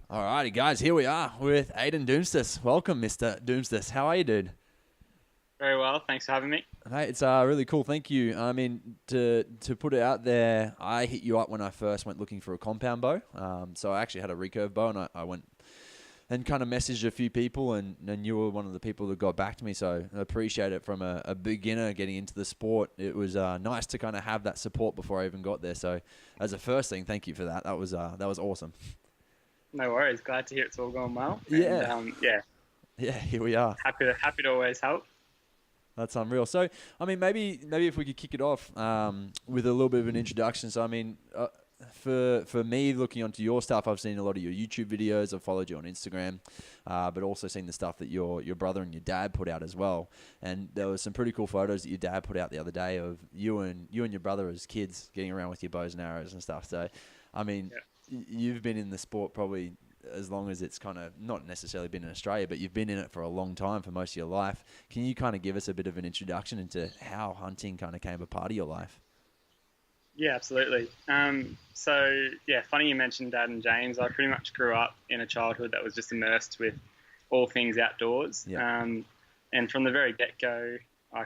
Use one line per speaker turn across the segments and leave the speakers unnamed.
Alrighty, guys, here we are with Ayden Doumtsis. Welcome, Mr. Doumtsis. How are you, dude?
Very well, thanks for having me.
Hey, it's really cool. Thank you. I mean, to put it out there, I hit you up when I first went looking for a compound bow. So I actually had a recurve bow, and I went and kind of messaged a few people, and you were one of the people that got back to me. So I appreciate it from a beginner getting into the sport. It was nice to kind of have that support before I even got there. So as a first thing, thank you for that. That was awesome.
No worries. Glad to hear it's all going well.
Yeah.
And,
Yeah, here we are.
happy to always help.
That's unreal. So, I mean, maybe if we could kick it off with a little bit of an introduction. So, I mean, for me, looking onto your stuff, I've seen a lot of your YouTube videos. I've followed you on Instagram, but also seen the stuff that your brother and your dad put out as well. And there was some pretty cool photos that your dad put out the other day of you and your brother as kids getting around with your bows and arrows and stuff. So, I mean, you've been in the sport probably as long as it's kind of not necessarily been in Australia, but you've been in it for a long time, for most of your life. Can you kind of give us a bit of an introduction into how hunting kind of came a part of your life?
Yeah, absolutely. Funny you mentioned Dad and James. I pretty much grew up in a childhood that was just immersed with all things outdoors.
Yeah.
And from the very get-go, I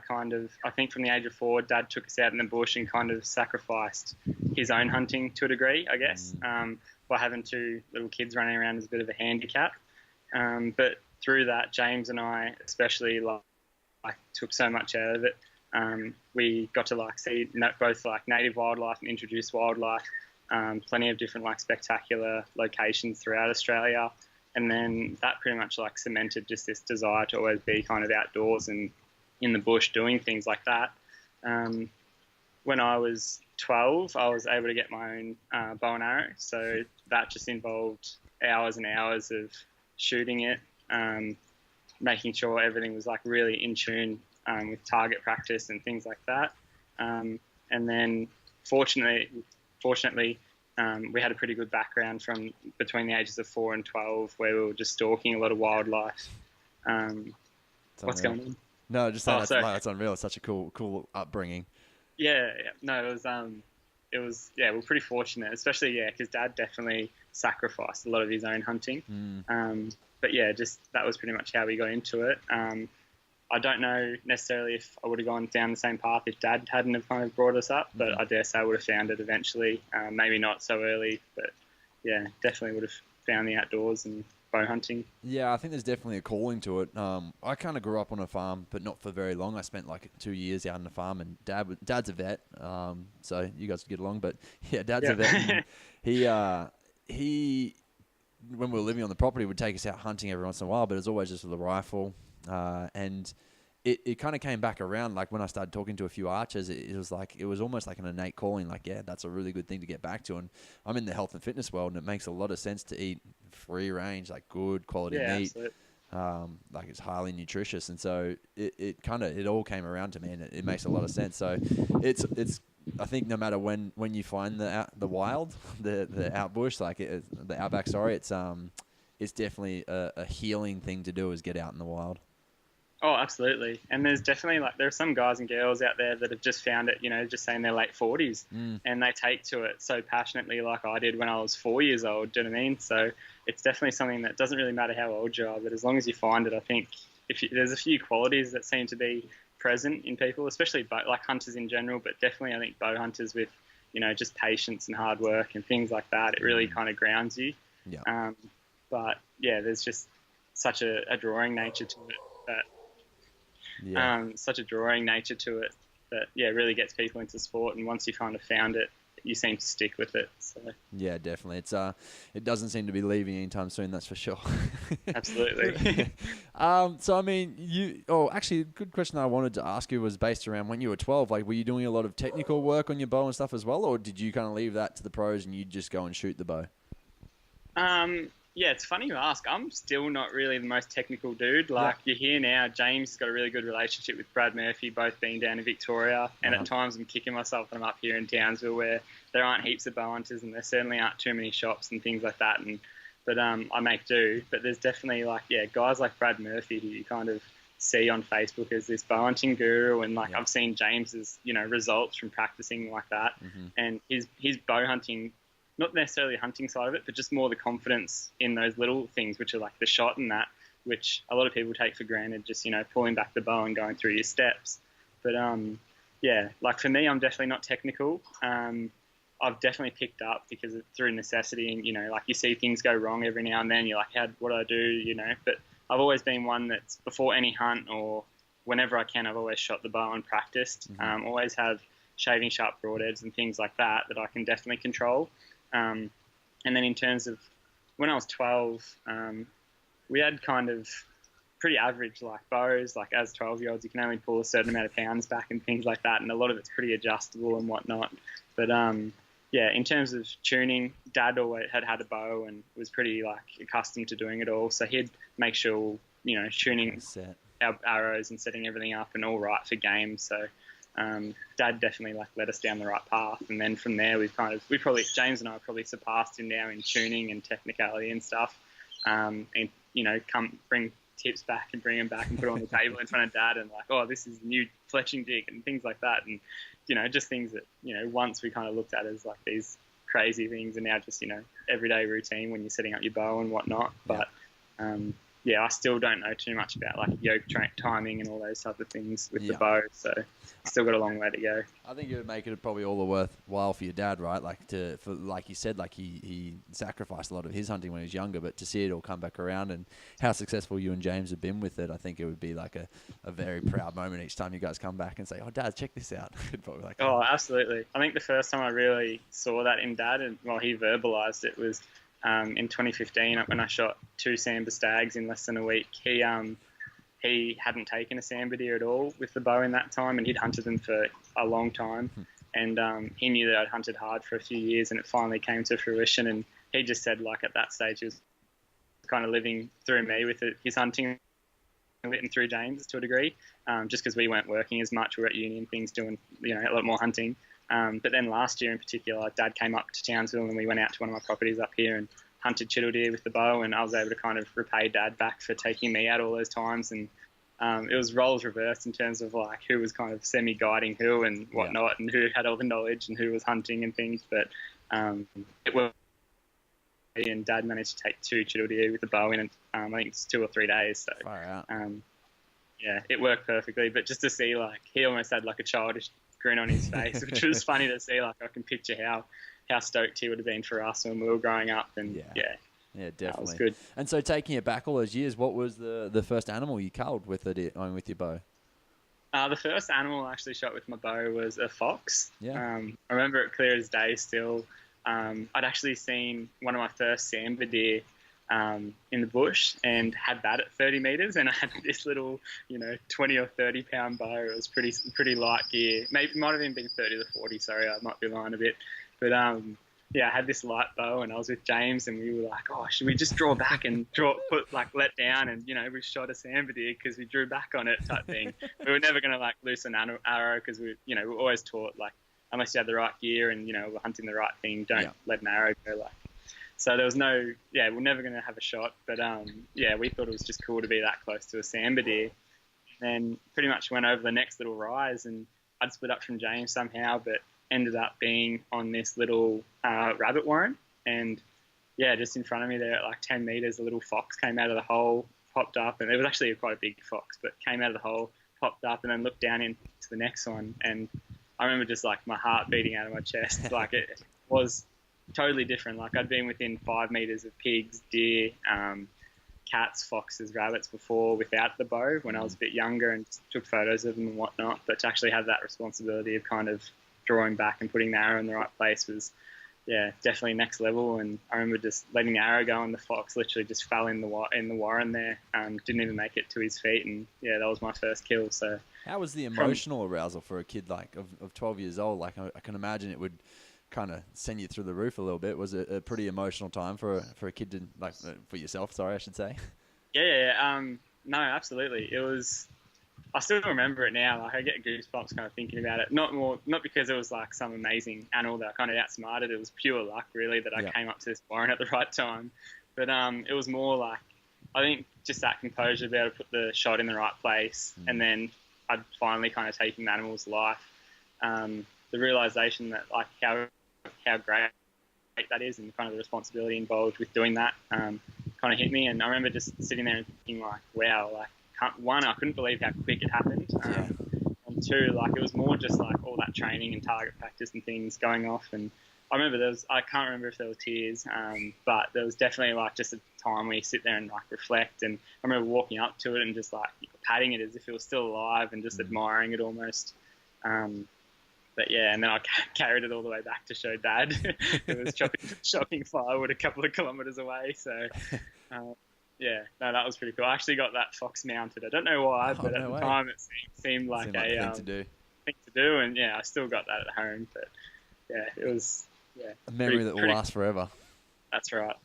think from the age of 4, Dad took us out in the bush and kind of sacrificed his own hunting to a degree, I guess, by having 2 little kids running around as a bit of a handicap. But through that, James and I especially took so much out of it. We got to see both native wildlife and introduced wildlife, plenty of different spectacular locations throughout Australia. And then that pretty much cemented just this desire to always be kind of outdoors and in the bush doing things like that. When I was 12, I was able to get my own bow and arrow. So that just involved hours and hours of shooting it, making sure everything was really in tune with target practice and things like that. And then fortunately, we had a pretty good background from between the ages of 4 and 12 where we were just stalking a lot of wildlife. What's going on?
No, just saying that's unreal. It's such a cool upbringing.
Yeah. No, we're pretty fortunate, especially, because Dad definitely sacrificed a lot of his own hunting. But yeah, just that was pretty much how we got into it. I don't know necessarily if I would have gone down the same path if Dad hadn't have kind of brought us up, but I dare say I would have found it eventually. Maybe not so early, but yeah, definitely would have found the outdoors and bow hunting.
Yeah, I think there's definitely a calling to it. I kind of grew up on a farm, but not for very long. I spent 2 years out on the farm, and Dad's a vet, so you guys get along. But yeah, Dad's a vet. He, when we were living on the property, would take us out hunting every once in a while, but it was always just with a rifle. And it kind of came back around. When I started talking to a few archers, it was almost like an innate calling. That's a really good thing to get back to. And I'm in the health and fitness world, and it makes a lot of sense to eat free range, good quality meat. It's highly nutritious. And so it all came around to me, and it makes a lot of sense. So it's I think no matter when you find the wild, the outbush, the outback, it's definitely a healing thing to do is get out in the wild.
Oh, absolutely. And there's definitely there are some guys and girls out there that have just found it, just say in their late 40s, and they take to it so passionately like I did when I was 4 years old. Do you know what I mean? So it's definitely something that doesn't really matter how old you are, but as long as you find it, I think there's a few qualities that seem to be present in people, especially hunters in general, but definitely I think bow hunters with, just patience and hard work and things like that. It really kind of grounds you.
Yeah.
But yeah, there's just such a drawing nature to it that really gets people into sport. And once you kind of found it, you seem to stick with it. So
yeah, definitely. It doesn't seem to be leaving anytime soon. That's for sure.
Absolutely.
So I mean, actually, a good question I wanted to ask you was based around when you were 12. Were you doing a lot of technical work on your bow and stuff as well, or did you kind of leave that to the pros and you just go and shoot the bow?
Yeah, it's funny you ask. I'm still not really the most technical dude. You hear now, James has got a really good relationship with Brad Murphy, both being down in Victoria. And at times I'm kicking myself when I'm up here in Townsville where there aren't heaps of bow hunters and there certainly aren't too many shops and things like that. But I make do. But there's definitely guys like Brad Murphy who you kind of see on Facebook as this bow hunting guru. And I've seen James's, results from practicing like that. And his bow hunting not necessarily the hunting side of it, but just more the confidence in those little things, which are like the shot and that, which a lot of people take for granted, just, pulling back the bow and going through your steps. But yeah, like for me, I'm definitely not technical. I've definitely picked up because through necessity, and like you see things go wrong every now and then. You're like, what do I do? But I've always been one that's before any hunt or whenever I can, I've always shot the bow and practiced. Always have shaving sharp broadheads and things like that I can definitely control. And then in terms of when I was 12, we had kind of pretty average like bows. Like as 12-year-olds, you can only pull a certain amount of pounds back and things like that, and a lot of it's pretty adjustable and whatnot. But yeah, in terms of tuning, Dad always had a bow and was pretty like accustomed to doing it all. So he'd make sure tuning our arrows and setting everything up and all right for games. So Dad definitely like led us down the right path, and then from there James and I probably surpassed him now in tuning and technicality and stuff. And come bring tips back and bring them back and put it on the table in front of Dad and like, oh, this is the new fletching jig and things like that, and just things that once we kind of looked at as like these crazy things, and now just everyday routine when you're setting up your bow and whatnot. But yeah, I still don't know too much about like yoke timing and all those type of things with the bow, so still got a long way to go.
I think it would make it probably all the worthwhile for your dad, right? Like like you said, like he sacrificed a lot of his hunting when he was younger, but to see it all come back around and how successful you and James have been with it, I think it would be like a very proud moment each time you guys come back and say, "Oh, Dad, check this out." Probably like,
oh, absolutely. I think the first time I really saw that in Dad, and he verbalized it, was in 2015 when I shot 2 sambar stags in less than a week. He hadn't taken a sambar deer at all with the bow in that time, and he'd hunted them for a long time. And he knew that I'd hunted hard for a few years, and it finally came to fruition. And he just said, like, at that stage, he was kind of living through me with his hunting, and through James to a degree, just because we weren't working as much. We were at uni and things, doing a lot more hunting. But then last year in particular, Dad came up to Townsville and we went out to one of my properties up here and hunted chital deer with the bow, and I was able to kind of repay Dad back for taking me out all those times. And it was roles reversed in terms of like who was kind of semi-guiding who and whatnot, and who had all the knowledge and who was hunting and things. But it was, and Dad managed to take 2 chital deer with the bow in, I think it's 2 or 3 days. So
far out.
Yeah, it worked perfectly. But just to see, like, he almost had like a childish grin on his face, which was funny to see. Like, I can picture how stoked he would have been for us when we were growing up. And yeah, definitely. That was good.
And so taking it back all those years, what was the first animal you culled with with your bow?
The first animal I actually shot with my bow was a fox.
Yeah.
I remember it clear as day still. I'd actually seen one of my first sambar deer in the bush and had that at 30 meters, and I had this little 20 or 30 pound bow. It was pretty light gear. Maybe might have even been 30 to 40. Sorry, I might be lying a bit. But yeah, I had this light bow, and I was with James, and we were like, "Oh, should we just draw back and let down?" And we shot a sambar deer because we drew back on it, type thing. We were never going to like loose an arrow because we were always taught like unless you have the right gear and we're hunting the right thing, don't let an arrow go. Like, so there was no, we're never going to have a shot. But we thought it was just cool to be that close to a sambar deer. And then pretty much went over the next little rise, and I'd split up from James somehow, but ended up being on this little rabbit warren, and just in front of me there at like 10 meters, a little fox came out of the hole, popped up, and it was actually quite a big fox, but came out of the hole, popped up, and then looked down into the next one. And I remember just like my heart beating out of my chest. Like, it was totally different. Like, I'd been within 5 meters of pigs, deer, cats, foxes, rabbits before without the bow when I was a bit younger and took photos of them and whatnot. But to actually have that responsibility of kind of drawing back and putting the arrow in the right place was, definitely next level. And I remember just letting the arrow go, and the fox literally just fell in the warren there. Didn't even make it to his feet, and that was my first kill. So
how was the emotional arousal for a kid like of 12 years old? Like, I can imagine it would kind of send you through the roof a little bit. Was it a pretty emotional time for a kid to, like, for yourself? Sorry, I should say.
No, absolutely. It was. I still remember it now. Like, I get goosebumps kind of thinking about it. Not because it was like some amazing animal that I kind of outsmarted. It was pure luck, really, that I came up to this warren at the right time. But it was more like, I think, just that composure to be able to put the shot in the right place, and then I'd finally kind of taken the animal's life. The realization that like how great that is, and kind of the responsibility involved with doing that kind of hit me. And I remember just sitting there and thinking like, wow, like one, I couldn't believe how quick it happened. And two, like it was more just like all that training and target practice and things going off. And I remember I can't remember if there were tears, but there was definitely like just a time where you sit there and like reflect. And I remember walking up to it and just like patting it as if it was still alive and just admiring it almost. But yeah, and then I carried it all the way back to show Dad. It was chopping firewood a couple of kilometres away. So yeah, no, that was pretty cool. I actually got that fox mounted. I don't know why, but at the time it seemed like a thing to do. And yeah, I still got that at home. But yeah, it was
a memory that will last forever.
That's right.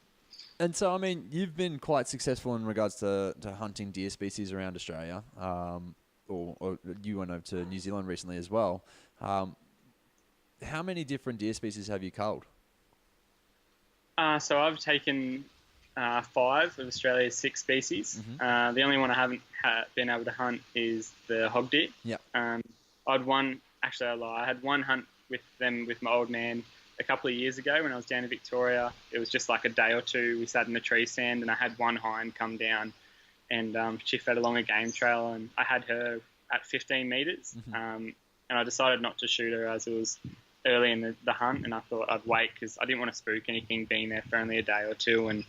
And so, I mean, you've been quite successful in regards to hunting deer species around Australia, or you went over to New Zealand recently as well. How many different deer species have you culled?
So I've taken 5 of Australia's 6 species. Mm-hmm. The only one I haven't been able to hunt is the hog deer.
Yeah.
I had one hunt with my old man a couple of years ago when I was down in Victoria. It was just like a day or two. We sat in the tree stand and I had one hind come down and she fed along a game trail and I had her at 15 metres. Mm-hmm. And I decided not to shoot her as it was early in the hunt, and I thought I'd wait because I didn't want to spook anything being there for only a day or two, and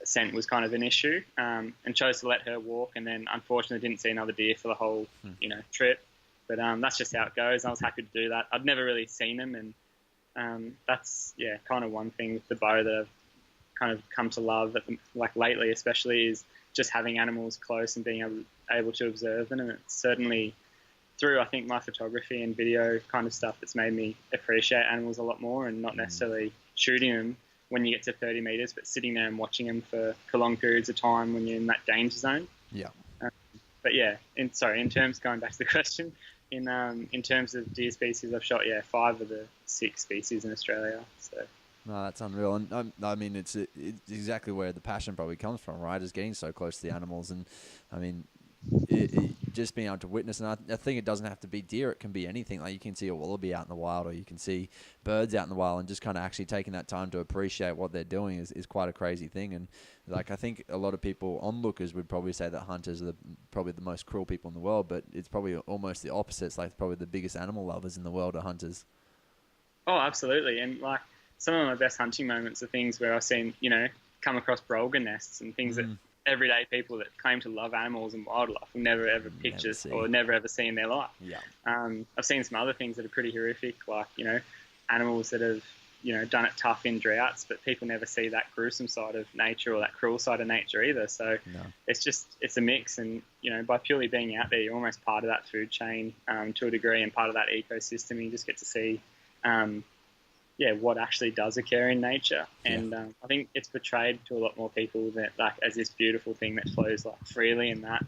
scent was kind of an issue, and chose to let her walk, and then unfortunately didn't see another deer for the whole trip. But that's just how it goes. I was happy to do that. I'd never really seen them, and that's kind of one thing with the bow that I've kind of come to love, like lately especially, is just having animals close and being able to observe them, and it's certainly through, I think, my photography and video kind of stuff that's made me appreciate animals a lot more and not necessarily shooting them when you get to 30 metres, but sitting there and watching them for long periods of time when you're in that danger zone.
Yeah.
But yeah, going back to the question, in terms of deer species, I've shot 5 of the 6 species in Australia. So.
No, that's unreal. And I mean, it's exactly where the passion probably comes from, right? Is getting so close to the animals. And I mean, just being able to witness, and I think it doesn't have to be deer, it can be anything. Like you can see a wallaby out in the wild, or you can see birds out in the wild, and just kind of actually taking that time to appreciate what they're doing is quite a crazy thing. And like I think a lot of people, onlookers, would probably say that hunters are probably the most cruel people in the world, but it's probably almost the opposite. It's like probably the biggest animal lovers in the world are hunters.
Oh, absolutely. And like some of my best hunting moments are things where I've seen, come across brolga nests and things that everyday people that claim to love animals and wildlife will never ever picture or never ever see in their life.
Yeah.
I've seen some other things that are pretty horrific, like, animals that have, done it tough in droughts, but people never see that gruesome side of nature or that cruel side of nature either. So it's a mix. And, by purely being out there, you're almost part of that food chain to a degree and part of that ecosystem. You just get to see what actually does occur in nature. And I think it's portrayed to a lot more people that like as this beautiful thing that flows like freely and that.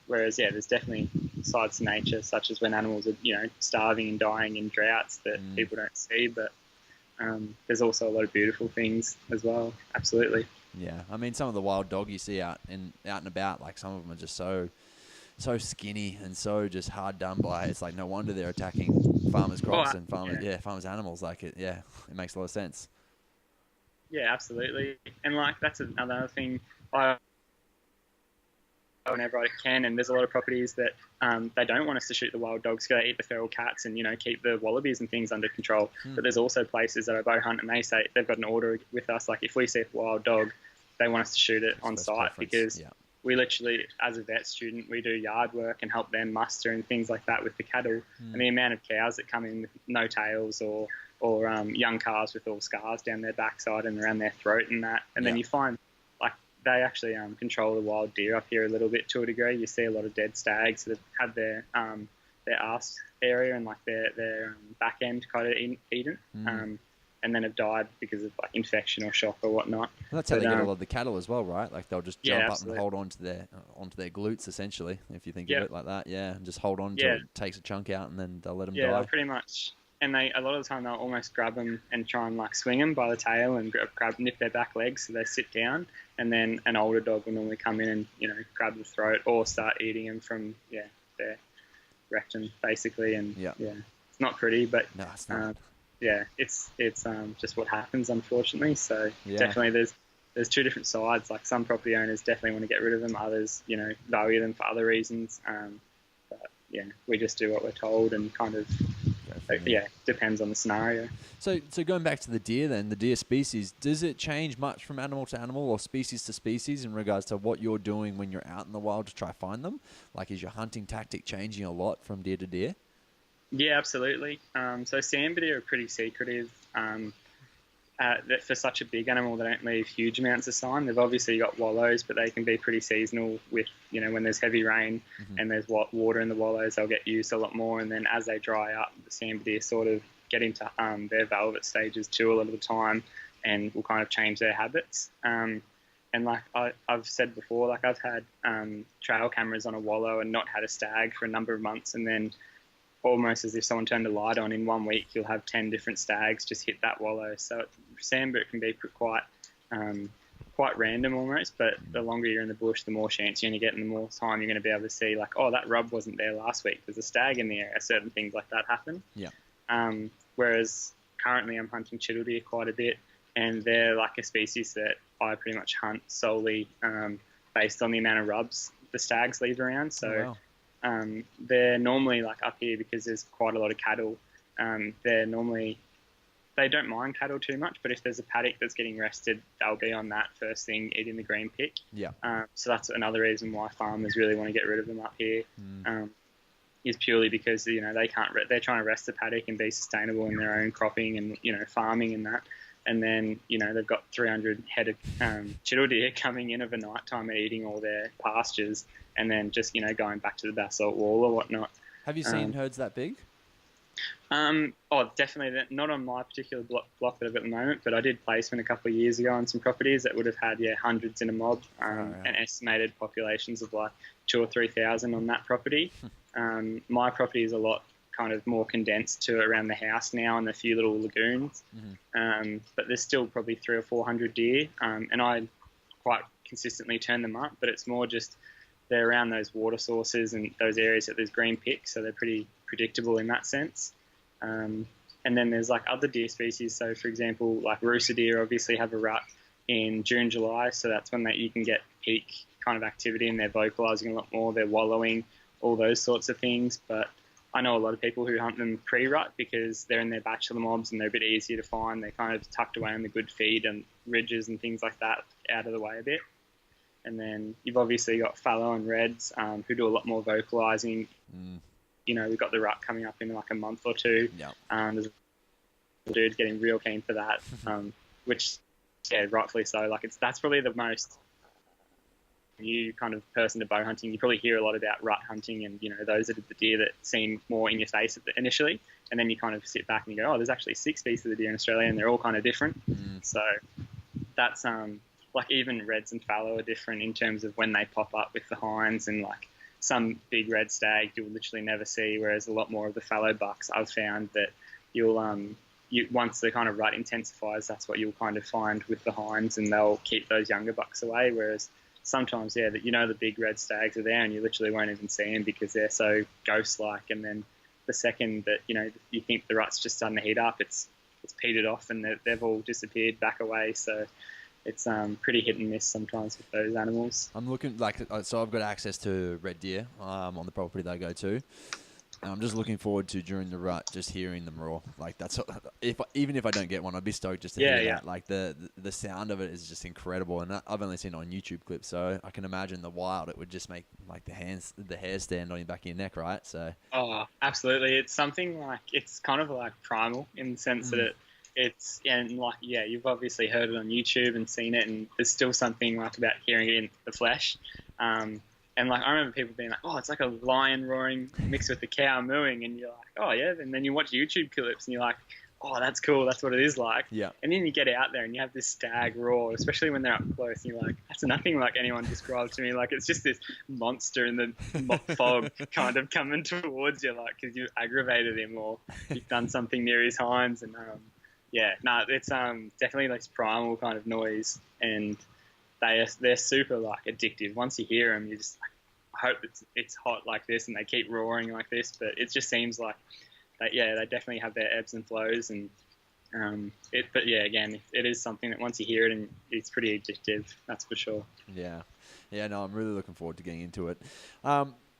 Whereas, there's definitely sides to nature, such as when animals are, starving and dying in droughts that people don't see. But there's also a lot of beautiful things as well. Absolutely.
Yeah. I mean, some of the wild dog you see out and about, like some of them are just so skinny and so just hard done by. It's like no wonder they're attacking farmers' crops and farmers' animals. Like it makes a lot of sense.
Yeah, absolutely. And like that's another thing whenever I can, and there's a lot of properties that they don't want us to shoot the wild dogs because they eat the feral cats and keep the wallabies and things under control. But there's also places that I bow hunt and they say they've got an order with us, like if we see a wild dog, they want us to shoot it on site because we literally, as a vet student, we do yard work and help them muster and things like that with the cattle. And the amount of cows that come in with no tails or young calves with all scars down their backside and around their throat and that. And then you find like they actually control the wild deer up here a little bit to a degree. You see a lot of dead stags that have had their arse area and like their back end kind of eaten. And then have died because of like infection or shock or whatnot.
Well, that's how they get a lot of the cattle as well, right? Like they'll just jump up and hold on to their glutes, essentially, if you think of it like that. Yeah, and just hold on until it takes a chunk out, and then they'll let them die.
Yeah, pretty much. And a lot of the time they'll almost grab them and try and like swing them by the tail and nip their back legs so they sit down. And then an older dog will normally come in and grab the throat or start eating them from their rectum basically. And it's not pretty, but
no, it's not.
yeah, it's just what happens, unfortunately. So
Yeah.
definitely there's two different sides. Like some property owners definitely want to get rid of them. Others, value them for other reasons. But yeah, we just do what we're told and kind of, depends on the scenario.
So going back to the deer then, the deer species, does it change much from animal to animal or species to species in regards to what you're doing when you're out in the wild to try to find them? Like, is your hunting tactic changing a lot from deer to deer?
Yeah, absolutely. So sambar deer are pretty secretive. That for such a big animal, they don't leave huge amounts of sign. They've obviously got wallows, but they can be pretty seasonal with, when there's heavy rain and there's water in the wallows, they'll get used a lot more. And then as they dry up, the sambar deer sort of get into their velvet stages too a lot of the time and will kind of change their habits. And like I've said before, like I've had trail cameras on a wallow and not had a stag for a number of months, and then almost as if someone turned a light on, in 1 week you'll have 10 different stags just hit that wallow. So sambar can be quite random almost, but the longer you're in the bush, the more chance you're going to get and the more time you're going to be able to see, like, oh, that rub wasn't there last week, there's a stag in the area. Certain things like that happen.
Yeah.
Whereas currently I'm hunting chital deer quite a bit, and they're like a species that I pretty much hunt solely based on the amount of rubs the stags leave around. So
Oh, wow.
they're normally like up here because there's quite a lot of cattle. They don't mind cattle too much, but if there's a paddock that's getting rested, they'll be on that first thing, eating the green pick.
Yeah.
So that's another reason why farmers really want to get rid of them up here. Is purely because they can't. They're trying to rest the paddock and be sustainable in their own cropping and farming and that. And then they've got 300 head of chital deer coming in of a night time and eating all their pastures, and then just going back to the basalt wall or whatnot.
Have you seen herds that big?
Definitely not on my particular block that I've got at the moment, but I did placement a couple of years ago on some properties that would have had hundreds in a mob, and estimated populations of like 2,000 or 3,000 on that property. My property is a lot kind of more condensed to around the house now and a few little lagoons, but there's still probably 300 or 400 deer, and I quite consistently turn them up, but it's more just they're around those water sources and those areas that there's green pick, so they're pretty predictable in that sense. And then there's like other deer species. So for example, like rooster deer obviously have a rut in June, July. So that's when you can get peak kind of activity, and they're vocalizing a lot more. They're wallowing, all those sorts of things. But I know a lot of people who hunt them pre-rut because they're in their bachelor mobs and they're a bit easier to find. They're kind of tucked away on the good feed and ridges and things like that, out of the way a bit. And then you've obviously got fallow and reds who do a lot more vocalizing. We've got the rut coming up in like a month or two.
Yep.
There's a dude getting real keen for that, which, rightfully so. Like that's probably the most new kind of person to bow hunting. You probably hear a lot about rut hunting, and those are the deer that seem more in your face initially, and then you kind of sit back and you go, oh, there's actually 6 species of deer in Australia, and they're all kind of different. So that's like even reds and fallow are different in terms of when they pop up with the hinds, and like some big red stag you'll literally never see, whereas a lot more of the fallow bucks I've found that you'll once the kind of rut intensifies, that's what you'll kind of find with the hinds, and they'll keep those younger bucks away. Whereas sometimes, the big red stags are there and you literally won't even see them because they're so ghost-like. And then the second that you think the rut's just starting to heat up, it's petered off and they've all disappeared back away. So it's pretty hit and miss sometimes with those animals.
I'm looking so I've got access to red deer on the property that I go to. And I'm just looking forward to, during the rut, just hearing them roar. Like that's even if I don't get one, I'd be stoked just to hear that. Like the sound of it is just incredible, and I've only seen it on YouTube clips, so I can imagine the wild. It would just make like the hair stand on your back of your neck, right? So. Oh,
absolutely! It's something like it's kind of like primal in the sense that you've obviously heard it on YouTube and seen it, and there's still something like about hearing it in the flesh. And like I remember people being like, "Oh, it's like a lion roaring mixed with the cow mooing," and you're like, "Oh yeah." And then you watch YouTube clips and you're like, "Oh, that's cool. That's what it is like."
Yeah.
And then you get out there and you have this stag roar, especially when they're up close. And you're like, "That's nothing like anyone described to me. Like it's just this monster in the fog kind of coming towards you, like because you aggravated him or you've done something near his hinds." And it's definitely this primal kind of noise, and they're super like addictive. Once you hear them, you just like, I hope it's hot like this, and they keep roaring like this. But it just seems like they definitely have their ebbs and flows, and But yeah, again, it is something that once you hear it, and it's pretty addictive. That's for sure.
Yeah. Yeah, no, I'm really looking forward to getting into it.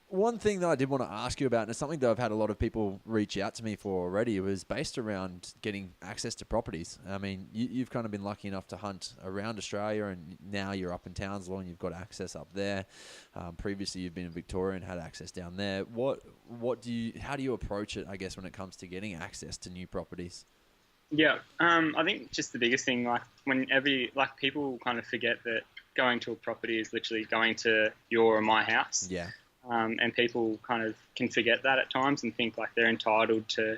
One thing that I did want to ask you about, and it's something that I've had a lot of people reach out to me for already, was based around getting access to properties. I mean, you've kind of been lucky enough to hunt around Australia, and now you're up in Townsville and you've got access up there. Previously, you've been in Victoria and had access down there. How do you approach it, I guess, when it comes to getting access to new properties?
Yeah, I think just the biggest thing, like people kind of forget that going to a property is literally going to your or my house.
Yeah.
And people kind of can forget that at times and think like they're entitled to,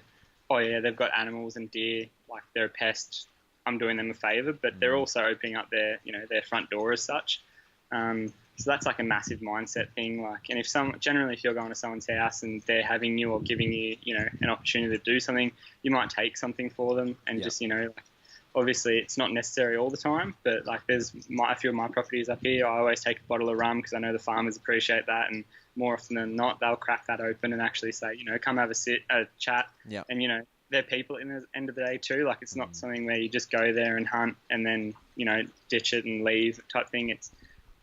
oh yeah, they've got animals and deer, like they're a pest, I'm doing them a favour, but they're also opening up their front door as such. So that's like a massive mindset thing. Like, and if you're going to someone's house and they're having you or giving you, an opportunity to do something, you might take something for them and just, obviously it's not necessary all the time, but like a few of my properties up here, I always take a bottle of rum because I know the farmers appreciate that, and more often than not, they'll crack that open and actually say, come have a chat.
Yeah.
And, they're people at the end of the day too. Like, it's not something where you just go there and hunt and then, ditch it and leave type thing. It's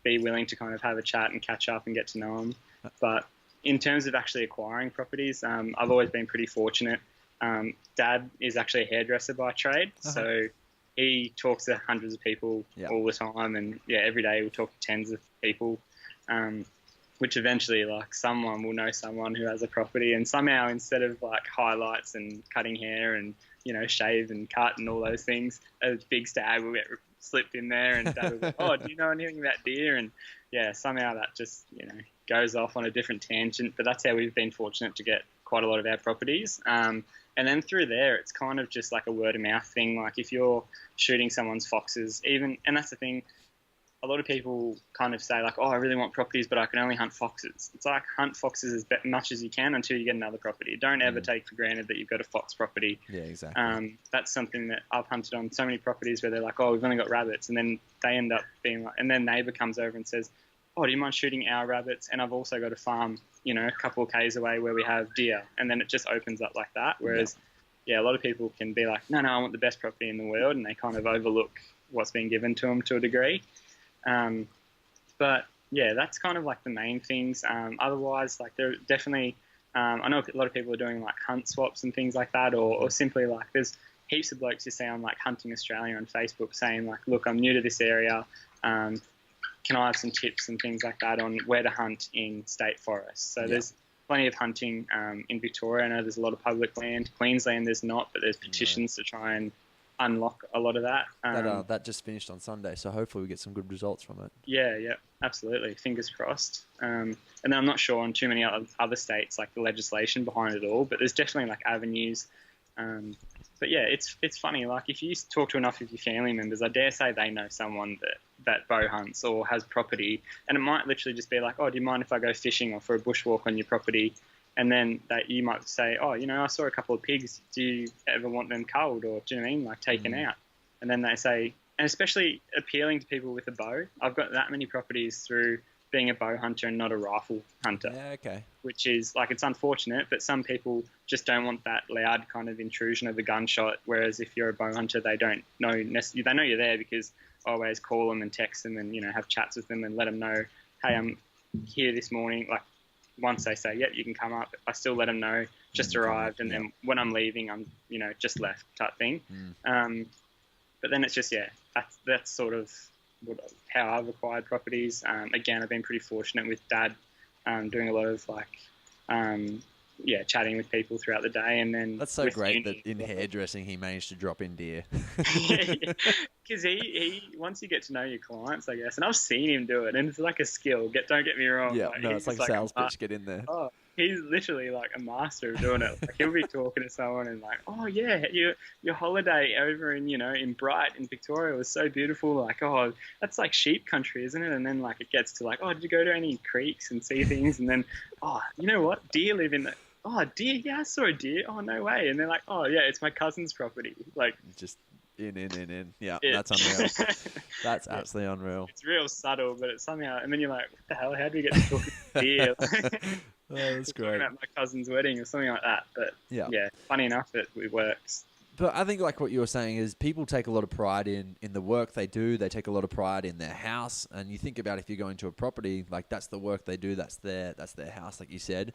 be willing to kind of have a chat and catch up and get to know them. But in terms of actually acquiring properties, I've always been pretty fortunate. Dad is actually a hairdresser by trade, so he talks to hundreds of people all the time, and every day we talk to tens of people, which eventually, like, someone will know someone who has a property, and somehow, instead of like highlights and cutting hair and shave and cut and all those things, a big stag will get slipped in there, and Dad will go, oh, do you know anything about deer? And somehow that just goes off on a different tangent. But that's how we've been fortunate to get quite a lot of our properties. And then through there, it's kind of just like a word of mouth thing. Like, if you're shooting someone's foxes, and that's the thing, a lot of people kind of say like, oh, I really want properties, but I can only hunt foxes. It's like, hunt foxes as much as you can until you get another property. Don't ever take for granted that you've got a fox property.
Yeah, exactly.
That's something that I've hunted on so many properties where they're like, oh, we've only got rabbits. And then they end up being like, and then neighbour comes over and says, oh, do you mind shooting our rabbits? And I've also got a farm, a couple of k's away where we have deer. And then it just opens up like that. Whereas, a lot of people can be like, no, I want the best property in the world. And they kind of overlook what's been given to them to a degree. But that's kind of like the main things. Otherwise, like, there definitely, I know a lot of people are doing like hunt swaps and things like that, or simply like, there's heaps of blokes you see on like Hunting Australia on Facebook saying like, look, I'm new to this area. Can I have some tips and things like that on where to hunt in state forests? So there's plenty of hunting in Victoria. I know there's a lot of public land. Queensland there's not, but there's petitions to try and unlock a lot of that.
That just finished on Sunday, so hopefully we get some good results from it. Yeah,
absolutely. Fingers crossed. And then I'm not sure on too many other states, like the legislation behind it all, but there's definitely like avenues. But it's funny. Like, if you talk to enough of your family members, I dare say they know someone that bow hunts or has property, and it might literally just be like, oh, do you mind if I go fishing or for a bushwalk on your property? And then you might say, oh, I saw a couple of pigs. Do you ever want them culled, or do you know what I mean, like taken out? And then they say, and especially appealing to people with a bow, I've got that many properties through being a bow hunter and not a rifle hunter.
Yeah, okay.
Which is like, it's unfortunate, but some people just don't want that loud kind of intrusion of the gunshot. Whereas if you're a bow hunter, they don't know they know you're there because I always call them and text them and have chats with them and let them know, hey, I'm here this morning. Like, once they say, yep, you can come up, I still let them know, just arrived, and then when I'm leaving, I'm, just left type thing. But then it's just, that's sort of how I've acquired properties. Again, I've been pretty fortunate with Dad doing a lot of like, chatting with people throughout the day. And then
that's so great that in hairdressing he managed to drop in deer.
Because he once you get to know your clients, I guess, and I've seen him do it, and it's like a skill. Don't get me wrong.
Yeah, no, it's like a sales pitch. Get in there.
Oh, he's literally like a master of doing it. Like, he'll be talking to someone and like, oh yeah, your holiday over in in Bright in Victoria was so beautiful. Like, oh, that's like sheep country, isn't it? And then like it gets to like, oh, did you go to any creeks and see things? And then, oh, you know what? Deer live in the. Oh, deer? Yeah, I saw a deer. Oh, no way. And they're like, oh, yeah, it's my cousin's property. Like,
just in. Yeah, that's unreal. That's absolutely unreal.
It's real subtle, but it's somehow, and then you're like, what the hell? How do we get to talk to deer?
Oh, that's great.
At my cousin's wedding or something like that. But yeah, funny enough, it works.
But I think like what you were saying is people take a lot of pride in the work they do. They take a lot of pride in their house. And you think about if you're going to a property, like that's the work they do. That's their house, like you said.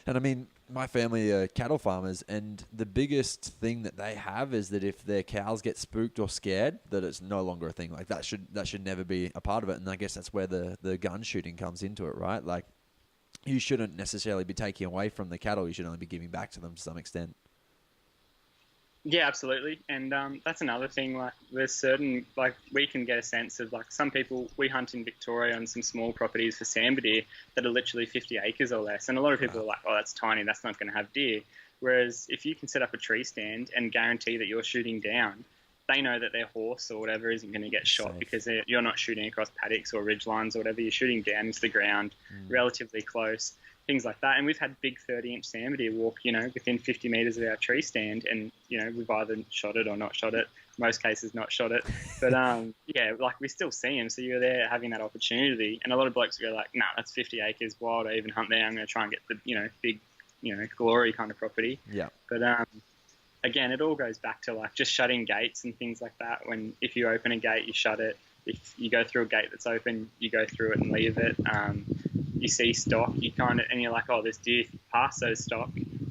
And I mean, my family are cattle farmers, and the biggest thing that they have is that if their cows get spooked or scared, that it's no longer a thing. Like that should never be a part of it. And I guess that's where the gun shooting comes into it, right? Like you shouldn't necessarily be taking away from the cattle. You should only be giving back to them to some extent.
Yeah, absolutely. And that's another thing. Like, there's certain, like, we can get a sense of, like, some people, we hunt in Victoria on some small properties for sambar deer that are literally 50 acres or less. And a lot of people are like, oh, that's tiny, that's not going to have deer. Whereas if you can set up a tree stand and guarantee that you're shooting down, they know that their horse or whatever isn't going to get shot
Safe.
because you're not shooting across paddocks or ridge lines or whatever. You're shooting down into the ground, relatively close. Things like that. And we've had big 30-inch sambar deer walk, within 50 metres of our tree stand, and, we've either shot it or not shot it. Most cases not shot it. But, yeah, like, we still see them. So you're there having that opportunity. And a lot of blokes go like, nah, that's 50 acres. Why would I even hunt there? I'm going to try and get the, big, glory kind of property.
Yeah.
But, again, it all goes back to, like, just shutting gates and things like that. If you open a gate, you shut it. If you go through a gate that's open, you go through it and leave it. You see stock, and you're like, oh, there's deer past those stock.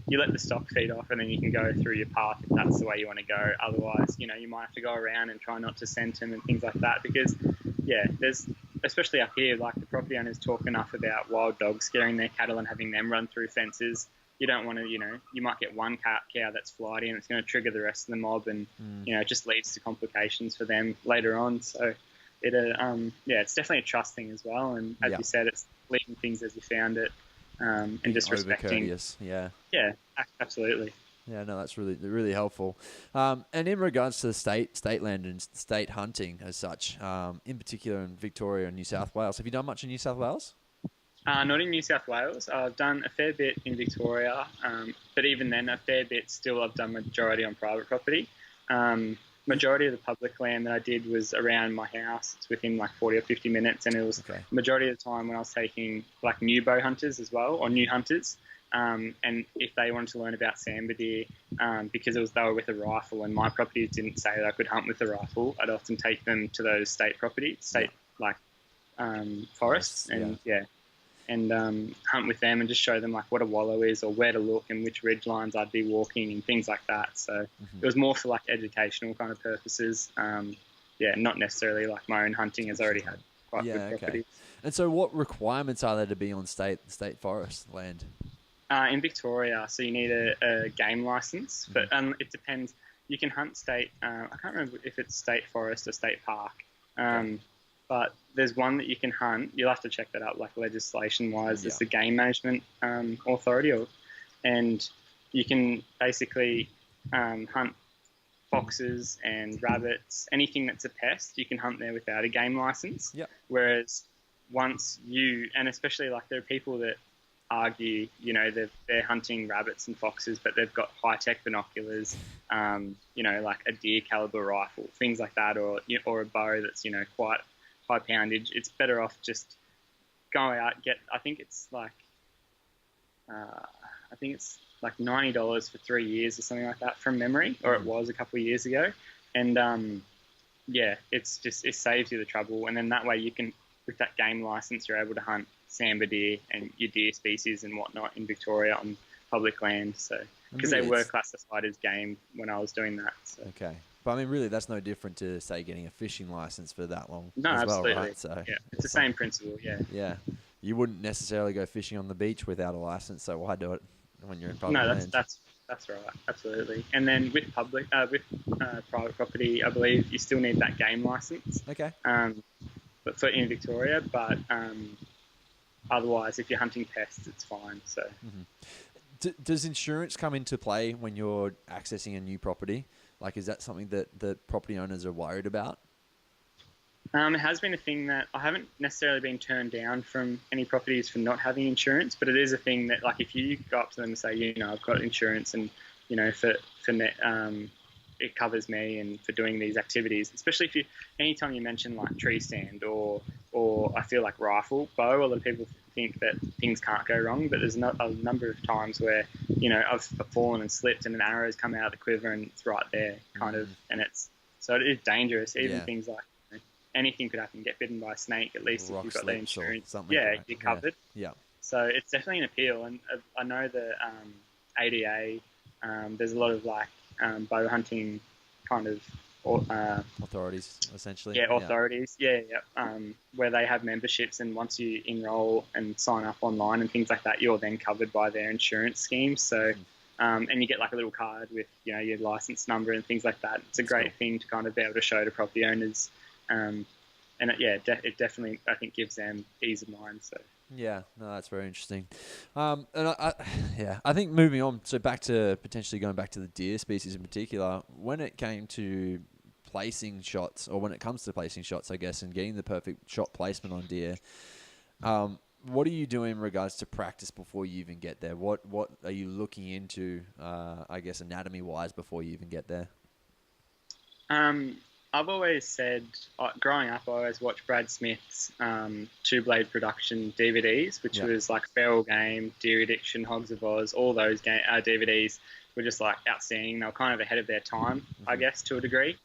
You let the stock feed off, and then you can go through your path if that's the way you want to go. Otherwise, you might have to go around and try not to scent them and things like that. Because, yeah, there's, especially up here, like, the property owners talk enough about wild dogs scaring their cattle and having them run through fences. You don't want to, you might get one cow that's flighty and it's going to trigger the rest of the mob, and it just leads to complications for them later on. So it's definitely a trust thing as well. And as you said, it's leaving things as you found it, and just respecting.
Yeah.
Yeah, absolutely.
Yeah, no, that's really, really helpful. And in regards to the state land and state hunting as such, in particular in Victoria and New South Wales, have you done much in New South Wales?
Not in New South Wales. I've done a fair bit in Victoria, but even then, a fair bit still. I've done majority on private property. Majority of the public land that I did was around my house. It's within like 40 or 50 minutes, and it was majority of the time when I was taking like new bow hunters as well, or new hunters. And if they wanted to learn about sambar deer, because they were with a rifle, and my properties didn't say that I could hunt with a rifle, I'd often take them to those state properties, forests, and hunt with them and just show them like what a wallow is or where to look and which ridge lines I'd be walking and things like that. So it was more for like educational kind of purposes. Not necessarily like my own hunting, as I already had quite good property.
And so what requirements are there to be on state forest land?
In Victoria, so you need a game license, but it depends. You can hunt state, I can't remember if it's state forest or state park. But there's one that you can hunt. You'll have to check that out, like legislation-wise. It's the Game Management Authority, and you can basically hunt foxes and rabbits, anything that's a pest. You can hunt there without a game license.
Yep.
Whereas once and especially like there are people that argue, they're hunting rabbits and foxes, but they've got high-tech binoculars, like a deer caliber rifle, things like that, or a bow that's quite high poundage. It's better off just go out, I think it's like $90 for 3 years or something like that from memory, or it was a couple of years ago. And it saves you the trouble, and then that way you can, with that game license, you're able to hunt sambar deer and your deer species and whatnot in Victoria on public land. So because they were classified as game when I was doing that. So.
Okay. But I mean, really, that's no different to, say, getting a fishing license for that long.
No,
as
absolutely.
Well, right? So,
yeah, it's the same principle, yeah.
Yeah. You wouldn't necessarily go fishing on the beach without a license, so why do it when you're in public land?
No, that's right, absolutely. And then with private property, I believe you still need that game license.
Okay.
But for in Victoria, but otherwise, if you're hunting pests, it's fine. So.
Does insurance come into play when you're accessing a new property? Like, is that something that the property owners are worried about?
It has been a thing that I haven't necessarily been turned down from any properties for not having insurance, but it is a thing that, like, if you go up to them and say, I've got insurance, and for it covers me and for doing these activities, especially if anytime you mention like tree stand or I feel like rifle bow, a lot of people think that things can't go wrong, but there's a number of times where, I've fallen and slipped and an arrow's come out of the quiver and it's right there kind of, and so it is dangerous. Even things like, anything could happen. Get bitten by a snake, at least if you've got the insurance. You're covered.
Yeah.
So it's definitely an appeal. And I know that ADA, there's a lot of like bow hunting kind of
authorities, essentially.
Yeah, authorities. Yeah. Where they have memberships, and once you enroll and sign up online and things like that, you're then covered by their insurance scheme. So, and you get like a little card with your license number and things like that. It's a great thing to kind of be able to show to property owners. And it definitely, I think, gives them ease of mind. So
yeah, no, that's very interesting. And I think moving on, so back to potentially going back to the deer species in particular, when it came to placing shots, or when it comes to placing shots, I guess, and getting the perfect shot placement on deer, what are you doing in regards to practice before you even get there? What are you looking into, I guess, anatomy wise before you even get there?
I've always said, growing up, I always watched Brad Smith's two-blade production DVDs, which was like Feral Game, Deer Addiction, Hogs of Oz. All those DVDs were just like outstanding. They were kind of ahead of their time, I guess, to a degree.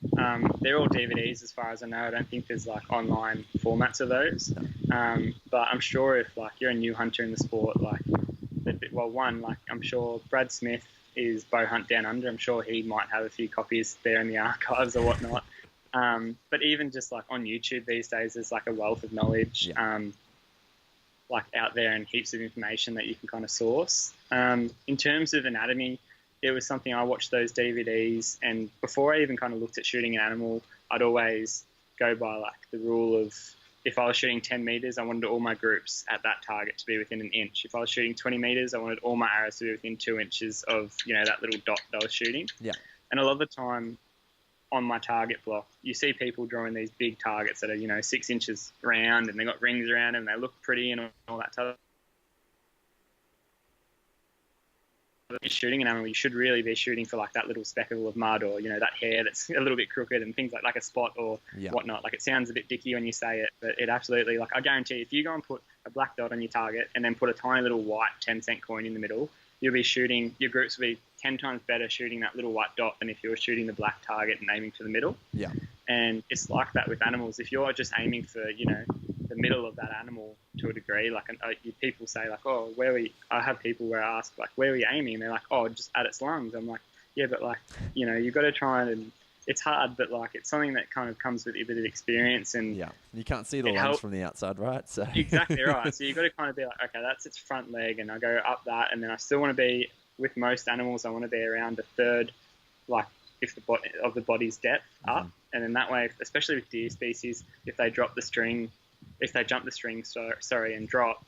They're all DVDs as far as I know. I don't think there's like online formats of those. But I'm sure if like you're a new hunter in the sport, I'm sure Brad Smith is Bow Hunt Down Under. I'm sure he might have a few copies there in the archives or whatnot. But even just like on YouTube these days, there's like a wealth of knowledge like out there, and heaps of information that you can kind of source. In terms of anatomy, it was something I watched those DVDs, and before I even kind of looked at shooting an animal, I'd always go by like the rule of, if I was shooting 10 meters, I wanted all my groups at that target to be within an inch. If I was shooting 20 meters, I wanted all my arrows to be within 2 inches of, that little dot that I was shooting. Yeah. And a lot of the time on my target block, you see people drawing these big targets that are, 6 inches round, and they got rings around them, and they look pretty and all that type of. If you're shooting an animal, you should really be shooting for like that little speckle of mud, or that hair that's a little bit crooked, and things like a spot or whatnot. Like, it sounds a bit dicky when you say it, but it absolutely, like, I guarantee if you go and put a black dot on your target and then put a tiny little white 10-cent coin in the middle, you'll be shooting, your groups will be 10 times better shooting that little white dot than if you were shooting the black target and aiming for the middle. Yeah. And it's like that with animals. If you're just aiming for, the middle of that animal to a degree, like, people say like, oh, I have people where I ask like, where were you aiming? And they're like, oh, just at its lungs. I'm like, yeah, but like, you've got to try and, it's hard, but like, it's something that kind of comes with a bit of experience. And
yeah, you can't see the lungs from the outside, right? So
exactly right. So you've got to kind of be like, okay, that's its front leg, and I go up that, and then I still want to be, with most animals, I want to be around a third, like, if the body's depth up, and then that way, especially with deer species, if they jump the string, and drop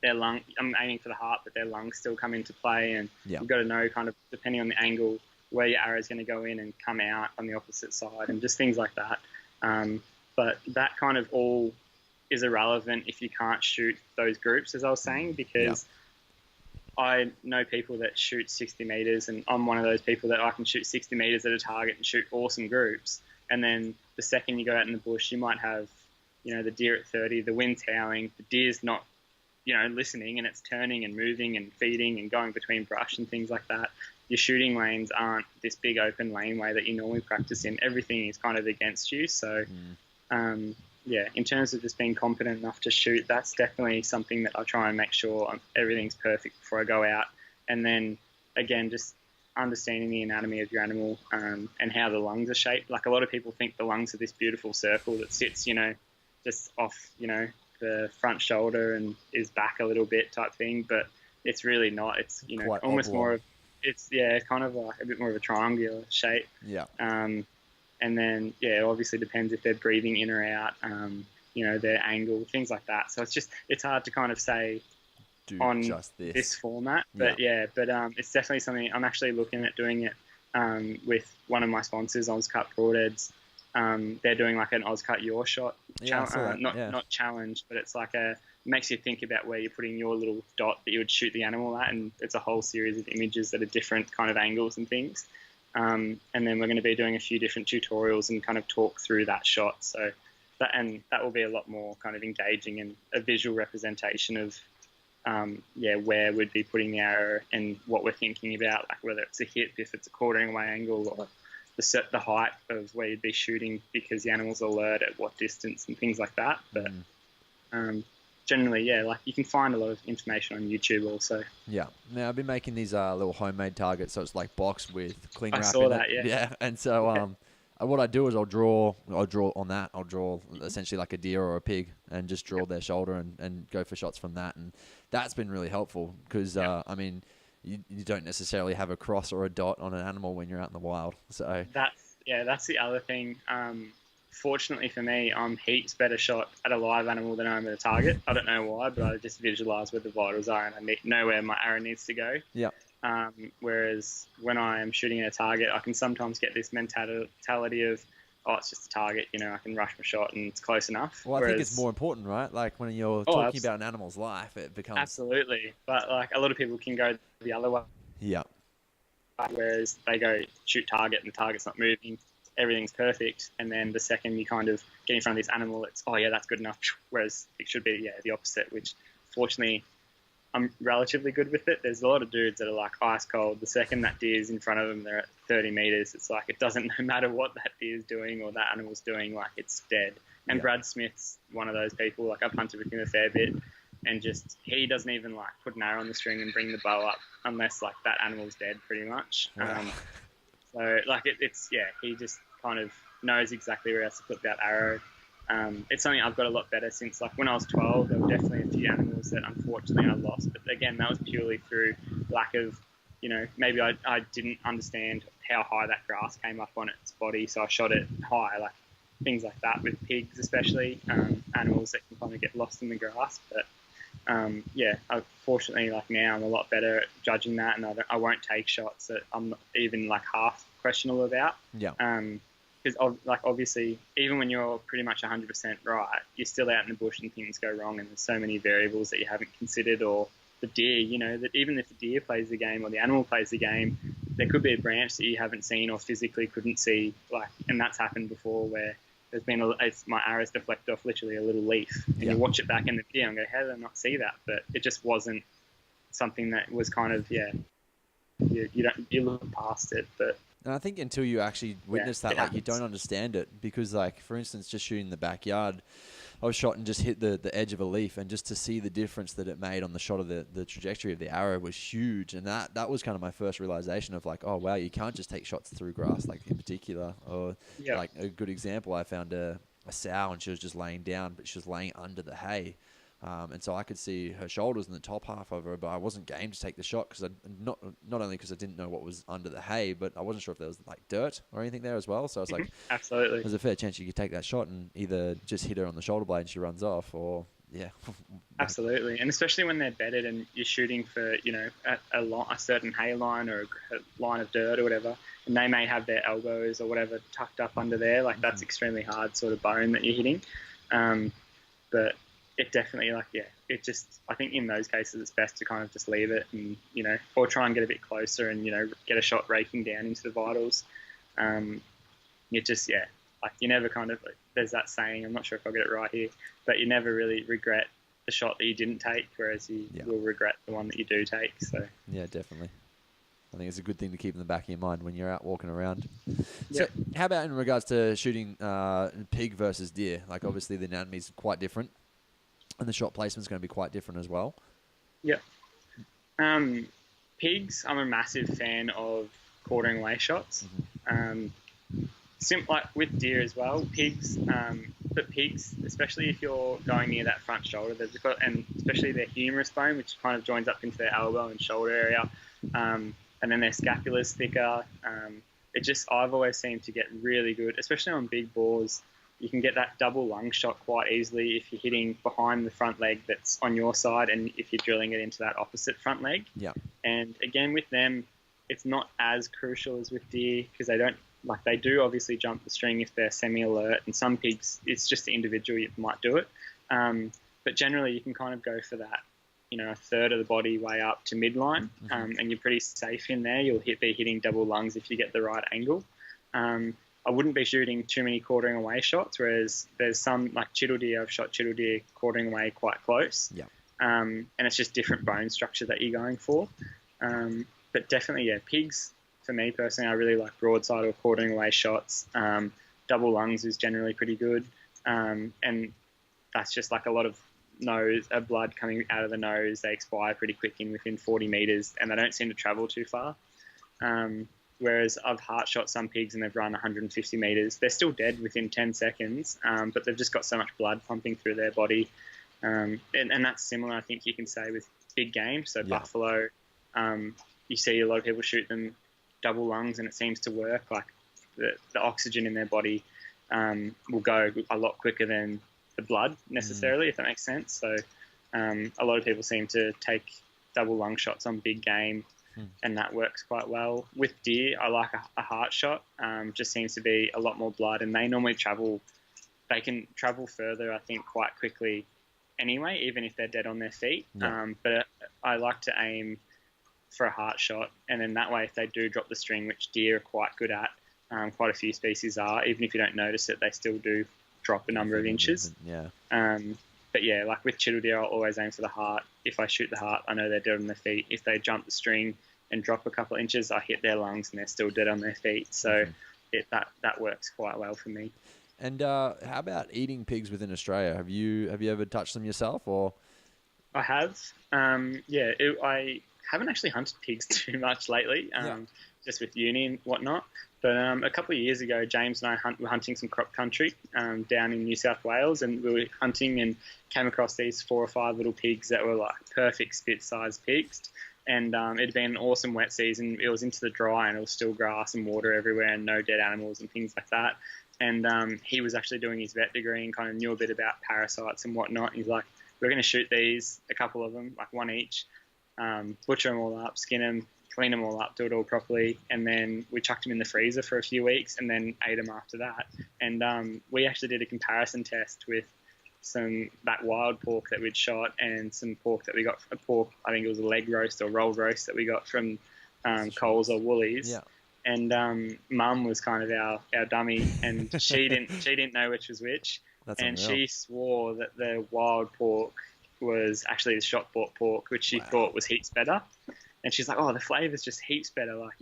their lung, I'm aiming for the heart, but their lungs still come into play, and you've got to know kind of, depending on the angle, where your arrow is going to go in and come out on the opposite side, and just things like that. But that kind of all is irrelevant if you can't shoot those groups, as I was saying, because I know people that shoot 60 meters, and I'm one of those people that I can shoot 60 meters at a target and shoot awesome groups. And then the second you go out in the bush, you might have, the deer at 30, the wind's howling, the deer's not, listening, and it's turning and moving and feeding and going between brush and things like that. Your shooting lanes aren't this big open laneway that you normally practice in. Everything is kind of against you. So, in terms of just being competent enough to shoot, that's definitely something that I try and make sure everything's perfect before I go out. And then, again, just understanding the anatomy of your animal and how the lungs are shaped. Like, a lot of people think the lungs are this beautiful circle that sits, just off, the front shoulder and is back a little bit type thing, but it's really not. It's,
quite
almost
oblong.
more of, it's kind of like a bit more of a triangular shape. Yeah. And then, obviously depends if they're breathing in or out, their angle, things like that. So it's hard to kind of say on just this format, but it's definitely something I'm actually looking at doing it with one of my sponsors, Ozcut Broadheads. They're doing like an Ozcut Your Shot, not challenge, but it's like makes you think about where you're putting your little dot that you would shoot the animal at, and it's a whole series of images that are different kind of angles and things. And then we're going to be doing a few different tutorials and kind of talk through that shot. So that will be a lot more kind of engaging and a visual representation of where we'd be putting the arrow and what we're thinking about, like whether it's a hip, if it's a quartering away angle, or the height of where you'd be shooting because the animal's alert at what distance and things like that. But generally, like you can find a lot of information on YouTube also.
Yeah. Now I've been making these little homemade targets, so it's like boxed with cling wrap.
I saw
in
that,
it.
yeah.
Yeah. And so what I do is I'll draw on that. I'll draw essentially like a deer or a pig and just draw their shoulder and go for shots from that. And that's been really helpful because, I mean, you don't necessarily have a cross or a dot on an animal when you're out in the wild. So
that's the other thing. Fortunately for me, I'm heaps better shot at a live animal than I am at a target. I don't know why, but I just visualize where the vitals are and I know where my arrow needs to go.
Yeah.
Whereas when I am shooting at a target, I can sometimes get this mentality of, oh, it's just a target, I can rush my shot and it's close enough.
Well, I think it's more important, right? Like when you're talking about an animal's life, it becomes...
Absolutely. But like a lot of people can go the other way.
Yeah.
Whereas they go shoot target and the target's not moving, everything's perfect. And then the second you kind of get in front of this animal, it's, oh yeah, that's good enough. Whereas it should be, the opposite, which fortunately I'm relatively good with it. There's a lot of dudes that are like ice cold. The second that deer's in front of them, they're at 30 meters. It's like, it doesn't no matter what that deer's doing or that animal's doing, like it's dead. And Brad Smith's one of those people, like I've hunted with him a fair bit, and just, he doesn't even like put an arrow on the string and bring the bow up unless like that animal's dead pretty much. So like he just kind of knows exactly where else to put that arrow. It's something I've got a lot better since, like when I was 12, there were definitely a few animals that unfortunately I lost. But again, that was purely through lack of, maybe I didn't understand how high that grass came up on its body. So I shot it high, like things like that with pigs, especially, animals that can kind of get lost in the grass. But fortunately, like now I'm a lot better at judging that, and I won't take shots that I'm not even like half questionable about.
Yeah.
Because like obviously, even when you're pretty much 100% right, you're still out in the bush and things go wrong, and there's so many variables that you haven't considered. Or the deer, that even if the deer plays the game or the animal plays the game, there could be a branch that you haven't seen or physically couldn't see. Like, and that's happened before where there's been my arrows deflect off literally a little leaf, and you watch it back in the video and go, how did I not see that? But it just wasn't something that was kind of you look past it, but.
And I think until you actually witness that, like, you don't understand it. Because, like, for instance, just shooting in the backyard, I was shot and just hit the edge of a leaf, and just to see the difference that it made on the shot of the trajectory of the arrow was huge. And that was kind of my first realization of like, oh wow, you can't just take shots through grass, like in particular. Or like a good example, I found a sow and she was just laying down, but she was laying under the hay. And so I could see her shoulders and the top half of her, but I wasn't game to take the shot because not only because I didn't know what was under the hay, but I wasn't sure if there was like dirt or anything there as well. So I was like,
absolutely,
there's a fair chance you could take that shot and either just hit her on the shoulder blade and she runs off, or
absolutely. And especially when they're bedded and you're shooting for a certain hay line or a line of dirt or whatever, and they may have their elbows or whatever tucked up under there, like that's extremely hard sort of bone that you're hitting. But it definitely, it just, I think in those cases it's best to kind of just leave it and, or try and get a bit closer and, get a shot raking down into the vitals. It just, like you never kind of, there's that saying, I'm not sure if I'll get it right here, but you never really regret the shot that you didn't take, whereas you will regret the one that you do take. So
yeah, definitely. I think it's a good thing to keep in the back of your mind when you're out walking around. So how about in regards to shooting pig versus deer? Like obviously the anatomy's quite different. And the shot placement's going to be quite different as well. Yeah.
Pigs, I'm a massive fan of quartering away shots. Like with deer as well. Pigs, but pigs, especially if you're going near that front shoulder, and especially their humerus bone, which kind of joins up into their elbow and shoulder area, and then their scapula's thicker. I've always seemed to get really good, especially on big boars. You can get that double lung shot quite easily if you're hitting behind the front leg that's on your side and if you're drilling it into that opposite front leg.
Yeah. And
again, with them, it's not as crucial as with deer because they do obviously jump the string if they're semi-alert, and some pigs, it's just the individual you might do it. But generally, you can kind of go for that a third of the body way up to midline, and you're pretty safe in there. You'll be hitting double lungs if you get the right angle. I wouldn't be shooting too many quartering away shots, whereas there's some, like chital deer, I've shot chital deer quartering away quite close.
Yeah.
And it's just different bone structure that you're going for. But definitely, yeah, pigs, for me personally, I really like broadside or quartering away shots. Double lungs is generally pretty good. And that's just like a lot of blood coming out of the nose. They expire pretty quick within 40 metres, and they don't seem to travel too far. Whereas I've heart shot some pigs and they've run 150 metres. They're still dead within 10 seconds, but they've just got so much blood pumping through their body. And that's similar, I think you can say, with big game. So buffalo, you see a lot of people shoot them double lungs and it seems to work. Like the oxygen in their body will go a lot quicker than the blood necessarily, if that makes sense. So a lot of people seem to take double lung shots on big game, and that works quite well. With deer, I like a heart shot. Just seems to be a lot more blood, and they normally they can travel further, I think, quite quickly anyway, even if they're dead on their feet. But I like to aim for a heart shot, and then that way, if they do drop the string, which deer are quite good at, quite a few species are, even if you don't notice it, they still do drop a number of inches. But yeah, like with chital deer, I'll always aim for the heart. If I shoot the heart, I know they're dead on their feet. If they jump the string and drop a couple of inches, I hit their lungs and they're still dead on their feet. So that works quite well for me.
And how about eating pigs within Australia? Have you ever touched them yourself, or?
I have. I haven't actually hunted pigs too much lately, just with uni and whatnot. But a couple of years ago, James and I were hunting some crop country down in New South Wales, and we were hunting and came across these 4 or 5 little pigs that were like perfect spit-sized pigs. And it had been an awesome wet season. It was into the dry, and it was still grass and water everywhere and no dead animals and things like that. And he was actually doing his vet degree and kind of knew a bit about parasites and whatnot. He's like, we're going to shoot these, a couple of them, like one each, butcher them all up, skin them, clean them all up, do it all properly, and then we chucked them in the freezer for a few weeks and then ate them after that. And we actually did a comparison test with that wild pork that we'd shot and some pork that we got, I think it was a leg roast or rolled roast that we got from Coles or Woolies. Yeah. And Mum was kind of our dummy, and she didn't know which was which. That's and unreal. She swore that the wild pork was actually the shot bought pork, which she thought was heaps better. And she's like, oh, the flavour's just heaps better. Like,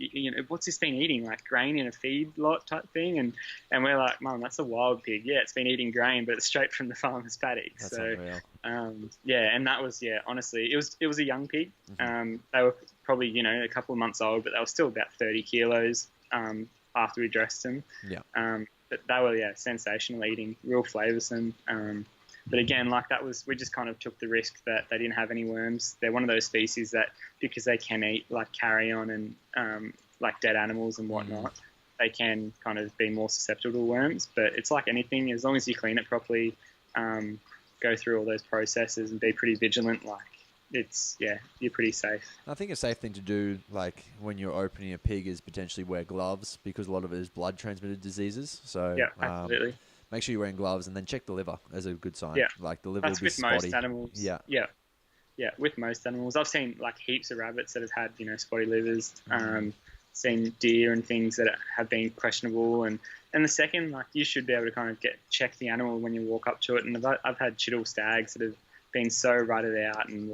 what's this been eating? Like grain in a feed lot type thing? And we're like, Mum, that's a wild pig. Yeah, it's been eating grain, but it's straight from the farmer's paddock.
That's unreal.
And that was, honestly, it was a young pig. They were probably, a couple of months old, but they were still about 30 kilos after we dressed them. Yeah. But they were, sensational eating, real flavoursome. But again, we just kind of took the risk that they didn't have any worms. They're one of those species that, because they can eat like carrion and like dead animals and whatnot, they can kind of be more susceptible to worms. But it's like anything, as long as you clean it properly, go through all those processes and be pretty vigilant, you're pretty safe.
I think a safe thing to do, like when you're opening a pig, is potentially wear gloves, because a lot of it is blood transmitted diseases. So
yeah, absolutely.
Make sure you're wearing gloves, and then check the liver as a good sign.
Yeah.
Like the liver will be spotty. That's with most
animals.
Yeah.
Yeah. Yeah, with most animals. I've seen like heaps of rabbits that have had, spotty livers. Seen deer and things that have been questionable. And the second, like, you should be able to kind of check the animal when you walk up to it. And I've had chital stags that have been so rutted out and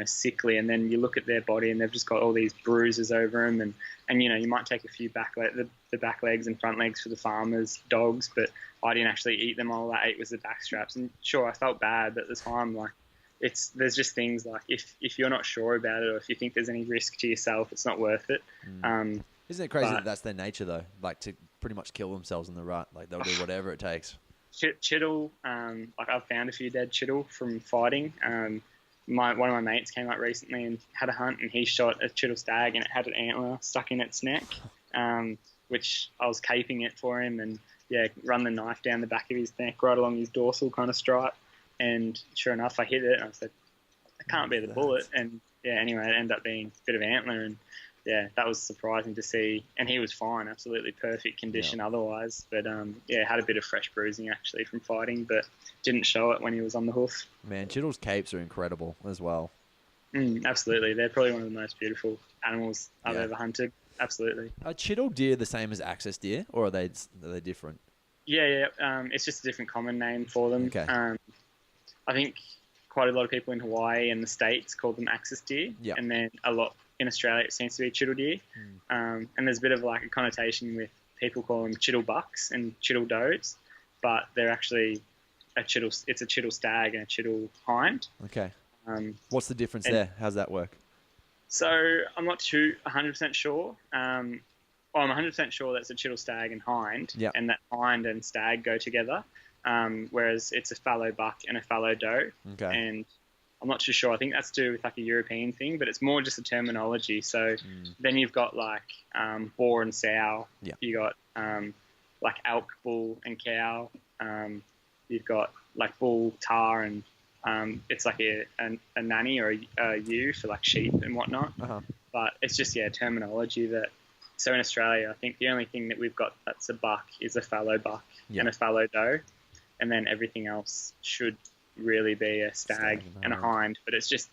sickly, and then you look at their body and they've just got all these bruises over them, and you might take a few the back legs and front legs for the farmers' dogs, but I didn't actually eat them. All I ate was the back straps, and sure, I felt bad, but at the time, there's just things like if you're not sure about it, or if you think there's any risk to yourself, it's not worth it.
Isn't it crazy that that's their nature though? Like to pretty much kill themselves in the rut, like they'll do whatever it takes.
Chital, I've found a few dead chital from fighting. One of my mates came up recently and had a hunt, and he shot a chital stag, and it had an antler stuck in its neck, which I was caping it for him, and run the knife down the back of his neck, right along his dorsal kind of stripe, and sure enough, I hit it, and I said, that can't be the bullet, and anyway, it ended up being a bit of antler, and that was surprising to see. And he was fine, absolutely perfect condition otherwise. But, had a bit of fresh bruising actually from fighting, but didn't show it when he was on the hoof.
Man, Chittle's capes are incredible as well.
Absolutely. They're probably one of the most beautiful animals I've
Yeah.
ever hunted. Absolutely.
Are chital deer the same as access deer, or are they different?
Yeah. It's just a different common name for them.
Okay.
I think quite a lot of people in Hawaii and the States call them axis deer.
Yep.
And then a lot in Australia, it seems to be chital deer. And there's a bit of like a connotation with people call them chital bucks and chital does, but they're actually it's a chital stag and a chital hind.
Okay.
Um,
What's the difference there? How's that work?
So I'm not too 100% sure. Well, I'm 100% sure that's a chital stag and hind,
Yep.
and that hind and stag go together, whereas it's a fallow buck and a fallow doe.
Okay.
And I'm not too sure. I think that's to do with like a European thing, but it's more just a terminology. So then you've got like boar and sow.
Yep.
You got like elk, bull, and cow. You've got like bull, tar, and it's like a nanny or a ewe for like sheep and whatnot. But it's just terminology that. So in Australia, I think the only thing that we've got that's a buck is a fallow buck and a fallow doe, and then everything else should really be a stag and a hind. But it's just,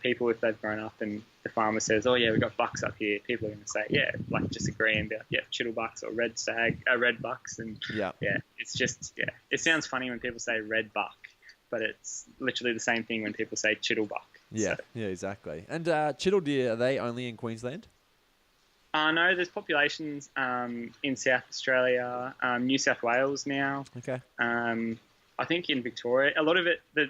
people, if they've grown up and the farmer says, "Oh yeah, we've got bucks up here," people are going to say, "Yeah," like just agree and be like, "Yeah, chital bucks or red bucks," and it's just It sounds funny when people say red buck, but it's literally the same thing when people say chital buck.
Yeah,
So.
yeah, exactly. And chital deer, are they only in Queensland?
No, there's populations in South Australia, New South Wales now.
Okay.
I think in Victoria, a lot of it, the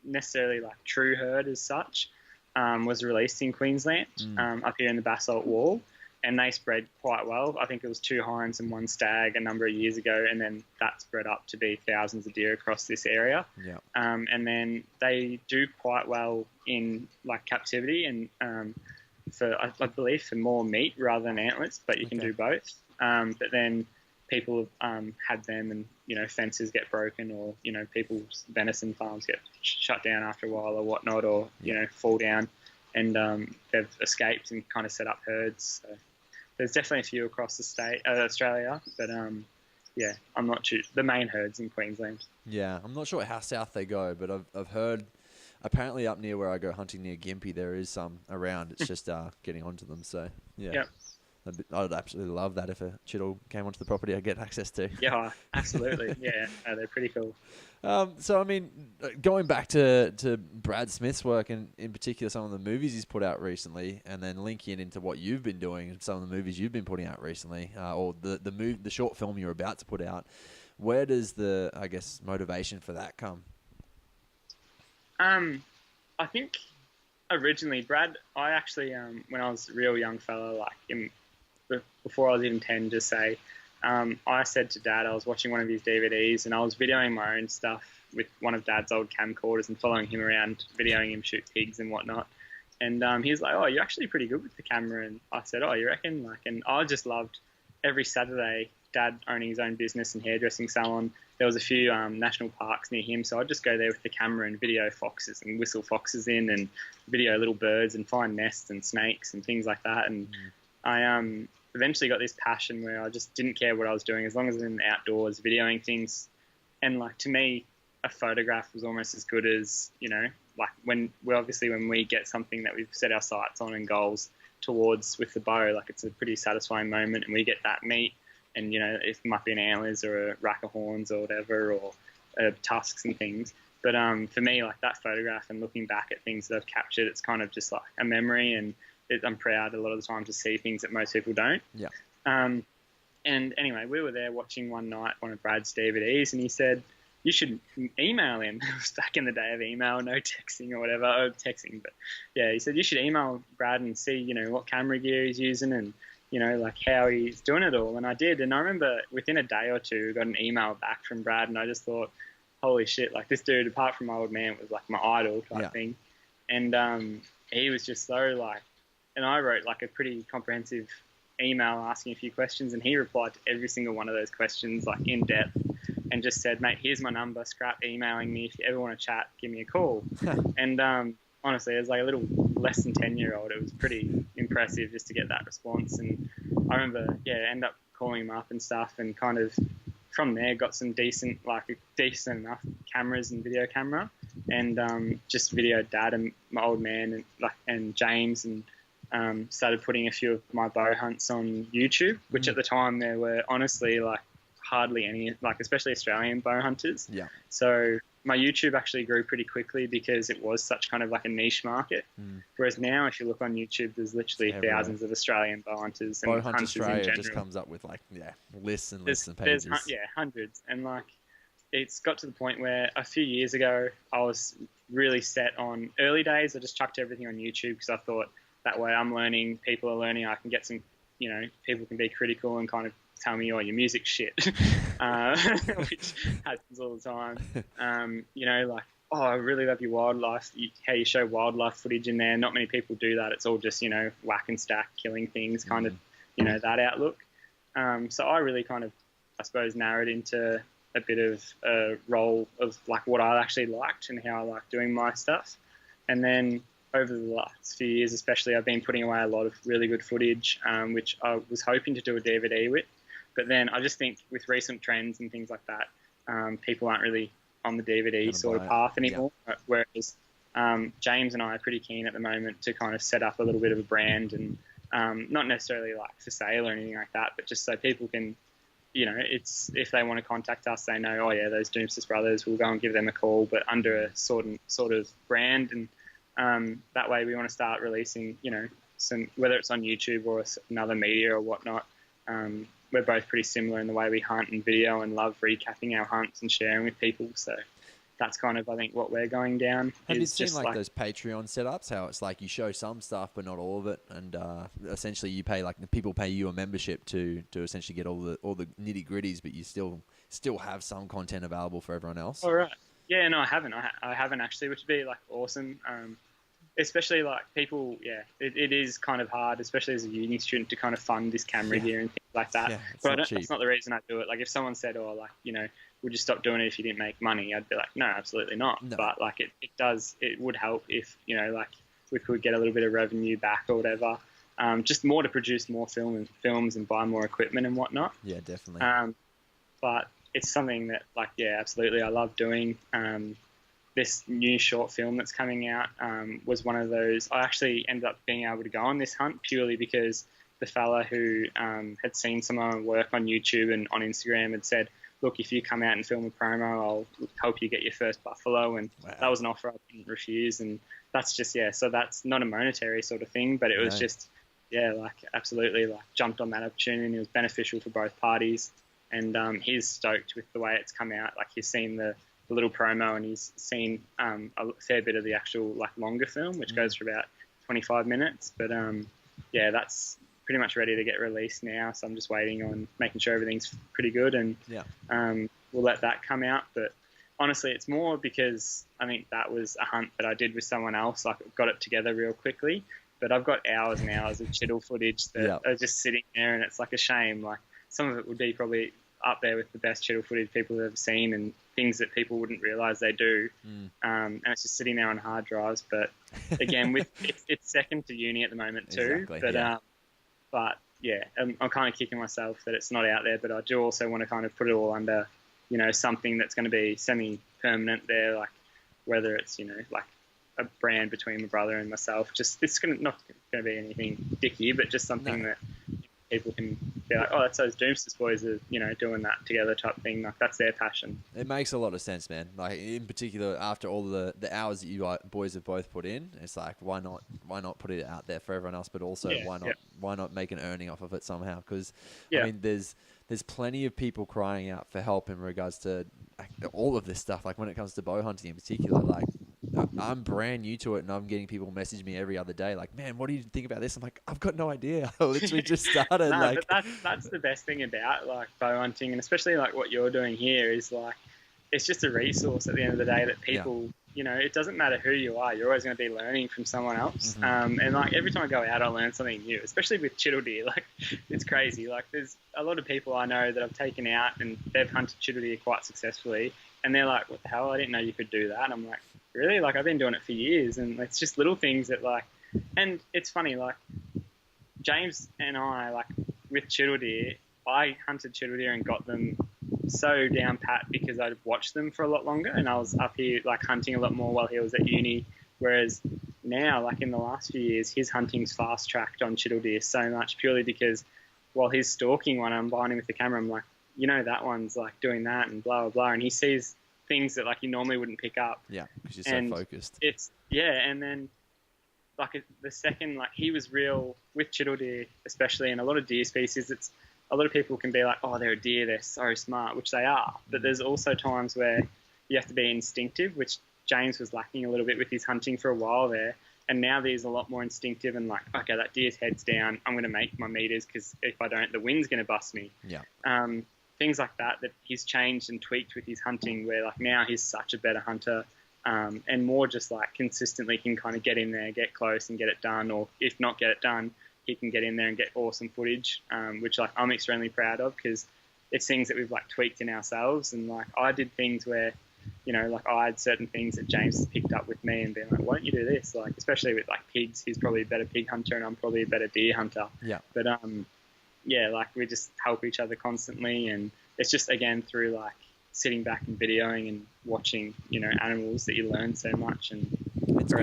necessarily like true herd as such, was released in Queensland, up here in the basalt wall, and they spread quite well. I think it was 2 hinds and 1 stag a number of years ago, and then that spread up to be thousands of deer across this area.
Yeah.
And then they do quite well in like captivity and I believe for more meat rather than antlers, but you can do both. But then people had them and, fences get broken or, people's venison farms get shut down after a while or whatnot or, fall down and they've escaped and kind of set up herds. So there's definitely a few across the state, Australia, but I'm not sure. The main herd's in Queensland.
Yeah, I'm not sure how south they go, but I've heard apparently up near where I go hunting near Gympie, there is some around. It's just getting onto them. So, yeah.
Yep.
I'd absolutely love that if a chital came onto the property I'd get access to.
Yeah, absolutely. Yeah, they're pretty cool.
So, I mean, going back to Brad Smith's work and in particular some of the movies he's put out recently and then linking it into what you've been doing and some of the movies you've been putting out recently or the short film you're about to put out, where does the, I guess, motivation for that come?
I think originally Brad, I actually, when I was a real young fella, like before I was even 10, just say, I said to Dad, I was watching one of his DVDs and I was videoing my own stuff with one of Dad's old camcorders and following him around, videoing him shoot pigs and whatnot. And he was like, "Oh, you're actually pretty good with the camera." And I said, "Oh, you reckon?" And I just loved every Saturday, Dad owning his own business and hairdressing salon. There was a few national parks near him, so I'd just go there with the camera and video foxes and whistle foxes in and video little birds and find nests and snakes and things like that. And I eventually got this passion where I just didn't care what I was doing as long as I was in the outdoors videoing things. And like to me, a photograph was almost as good as, like when we get something that we've set our sights on and goals towards with the bow, like it's a pretty satisfying moment and we get that meat. And, it might be an antlers or a rack of horns or whatever, or tusks and things. But for me, like that photograph and looking back at things that I've captured, it's kind of just like a memory. And I'm proud a lot of the time to see things that most people don't.
Yeah.
And anyway, we were there watching one night one of Brad's DVDs, and he said, "You should email him." It was back in the day of email, no texting or whatever. Or texting, but yeah, he said, "You should email Brad and see, what camera gear he's using and, like how he's doing it all." And I did. And I remember within a day or two, got an email back from Brad and I just thought, holy shit, like this dude, apart from my old man, was like my idol type thing. And he was just so like, and I wrote like a pretty comprehensive email asking a few questions and he replied to every single one of those questions like in depth and just said, "Mate, here's my number, scrap emailing me. If you ever want to chat, give me a call." And honestly, as like a little less than 10-year-old, it was pretty impressive just to get that response. And I remember, end up calling him up and stuff and kind of from there got some decent enough cameras and video camera. and just videoed Dad and my old man and James, and started putting a few of my bow hunts on YouTube, which at the time there were honestly like hardly any, like especially Australian bow hunters.
Yeah.
So my YouTube actually grew pretty quickly because it was such kind of like a niche market. Whereas now, if you look on YouTube, there's literally thousands of Australian bow hunters and
Bowhunter
hunters
Australia
in general.
just comes up with like lists and lists and pages.
There's hundreds, and like it's got to the point where a few years ago I was really set on early days. I just chucked everything on YouTube because I thought that way I'm learning, people are learning. I can get some, people can be critical and kind of tell me, oh, your music's shit, which happens all the time. Like, oh, I really love your wildlife, how you show wildlife footage in there. Not many people do that. It's all just, whack and stack, killing things, kind of, that outlook. So I really kind of, I suppose, narrowed into a bit of a role of like what I actually liked and how I liked doing my stuff. And then over the last few years, especially, I've been putting away a lot of really good footage, which I was hoping to do a DVD with. But then I just think with recent trends and things like that, people aren't really on the DVD sort of path anymore. Yeah. Whereas James and I are pretty keen at the moment to kind of set up a little bit of a brand, and not necessarily like for sale or anything like that, but just so people can, it's if they want to contact us, they know, oh yeah, those Doumtsis brothers, we'll go and give them a call, but under a sort of brand. And that way we want to start releasing, some, whether it's on YouTube or another media or whatnot. We're both pretty similar in the way we hunt and video and love recapping our hunts and sharing with people. So that's kind of, I think, what we're going down.
Have you seen like those Patreon setups? How it's like you show some stuff but not all of it, and essentially you pay, like, the people pay you a membership to essentially get all the nitty gritties, but you still have some content available for everyone else.
All right. Yeah, no, I haven't. I haven't actually, which would be like awesome. Especially like people, it is kind of hard, especially as a uni student, to kind of fund this camera gear and things like that. Yeah, but that's not the reason I do it. Like if someone said, oh, like, would you stop doing it if you didn't make money? I'd be like, no, absolutely not. No. But like it would help if, like we could get a little bit of revenue back or whatever. Just more to produce more films and buy more equipment and whatnot.
Yeah, definitely.
But it's something that, like, absolutely, I love doing. This new short film that's coming out was one of those. I actually ended up being able to go on this hunt purely because the fella who had seen some of my work on YouTube and on Instagram had said, look, if you come out and film a promo, I'll help you get your first buffalo. And that was an offer I didn't refuse. And that's just, so that's not a monetary sort of thing, but it was just, like absolutely, like jumped on that opportunity, and it was beneficial for both parties. And he's stoked with the way it's come out. Like he's seen the little promo, and he's seen a fair bit of the actual like longer film, which goes for about 25 minutes. But that's pretty much ready to get released now. So I'm just waiting on making sure everything's pretty good, and we'll let that come out. But honestly, it's more because I think that was a hunt that I did with someone else. Like got it together real quickly, but I've got hours and hours of chittle footage that are just sitting there, and it's like a shame. Like some of it would be probably up there with the best chittle footage people have ever seen, and things that people wouldn't realize they do. And it's just sitting there on hard drives. But again, it's second to uni at the moment too. Exactly, but I'm kind of kicking myself that it's not out there, but I do also want to kind of put it all under, something that's going to be semi-permanent there, like whether it's, like a brand between my brother and myself. Just it's not going to be anything dicky, but just something that people can be like, oh, that's those Doumtsis boys are, doing that together type thing. Like that's their passion.
It makes a lot of sense, man. Like in particular, after all the hours that you boys have both put in, it's like, why not put it out there for everyone else, but also why not make an earning off of it somehow? Because I mean, there's plenty of people crying out for help in regards to all of this stuff. Like when it comes to bow hunting in particular, like I'm brand new to it, and I'm getting people message me every other day like, man, what do you think about this? I'm like, I've got no idea. I literally just started.
But that's the best thing about like bow hunting, and especially like what you're doing here is like, it's just a resource at the end of the day that people, it doesn't matter who you are, you're always going to be learning from someone else. And like every time I go out, I learn something new, especially with chittle deer. Like it's crazy. Like there's a lot of people I know that I've taken out and they've hunted chittle deer quite successfully, and they're like, what the hell? I didn't know you could do that. And I'm like, really? Like I've been doing it for years, and it's just little things that like, and it's funny, like James and I, like with chittle deer, I hunted chittle deer and got them so down pat because I'd watched them for a lot longer, and I was up here like hunting a lot more while he was at uni. Whereas now, like in the last few years, his hunting's fast tracked on chital deer so much purely because while he's stalking one, I'm behind him with the camera. I'm like, that one's like doing that and blah blah blah, and he sees things that like you normally wouldn't pick up.
Yeah, because you're so focused.
And then like the second, like he was real with chital deer, especially in a lot of deer species. It's a lot of people can be like, oh, they're a deer, they're so smart, which they are. But there's also times where you have to be instinctive, which James was lacking a little bit with his hunting for a while there. And now there's a lot more instinctive and like, okay, that deer's head's down. I'm going to make my meters because if I don't, the wind's going to bust me.
Yeah.
Things like that he's changed and tweaked with his hunting where like now he's such a better hunter and more just like consistently can kind of get in there, get close and get it done. Or if not get it done, he can get in there and get awesome footage, which like I'm extremely proud of because it's things that we've like tweaked in ourselves. And like I did things where, like I had certain things that James has picked up with me and been like, why don't you do this? Like, especially with like pigs, he's probably a better pig hunter and I'm probably a better deer hunter.
Yeah.
But yeah, like we just help each other constantly, and it's just again through like sitting back and videoing and watching, animals that you learn so much. And
it's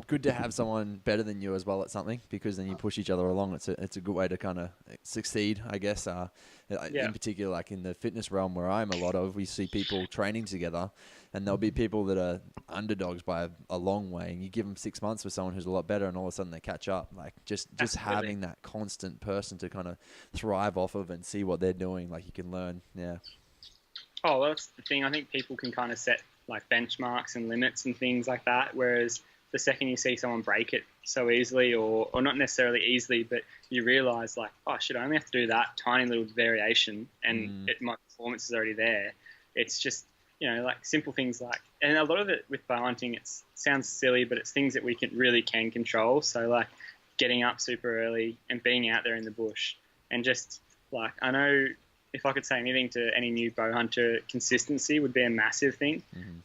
good to have someone better than you as well at something, because then you push each other along. It's a good way to kind of succeed, I guess. In particular, like in the fitness realm where I'm a lot of, we see people training together, and there'll be people that are underdogs by a long way, and you give them 6 months with someone who's a lot better, and all of a sudden they catch up. Like just having that constant person to kind of thrive off of and see what they're doing, like you can learn. Yeah.
Oh, well, that's the thing. I think people can kind of set like benchmarks and limits and things like that, whereas the second you see someone break it so easily, or not necessarily easily, but you realize like, oh shit, I only have to do that tiny little variation and my performance is already there. It's just, like simple things like, and a lot of it with bow hunting, it sounds silly, but it's things that we really can control. So like getting up super early and being out there in the bush, and just like, I know if I could say anything to any new bow hunter, consistency would be a massive thing.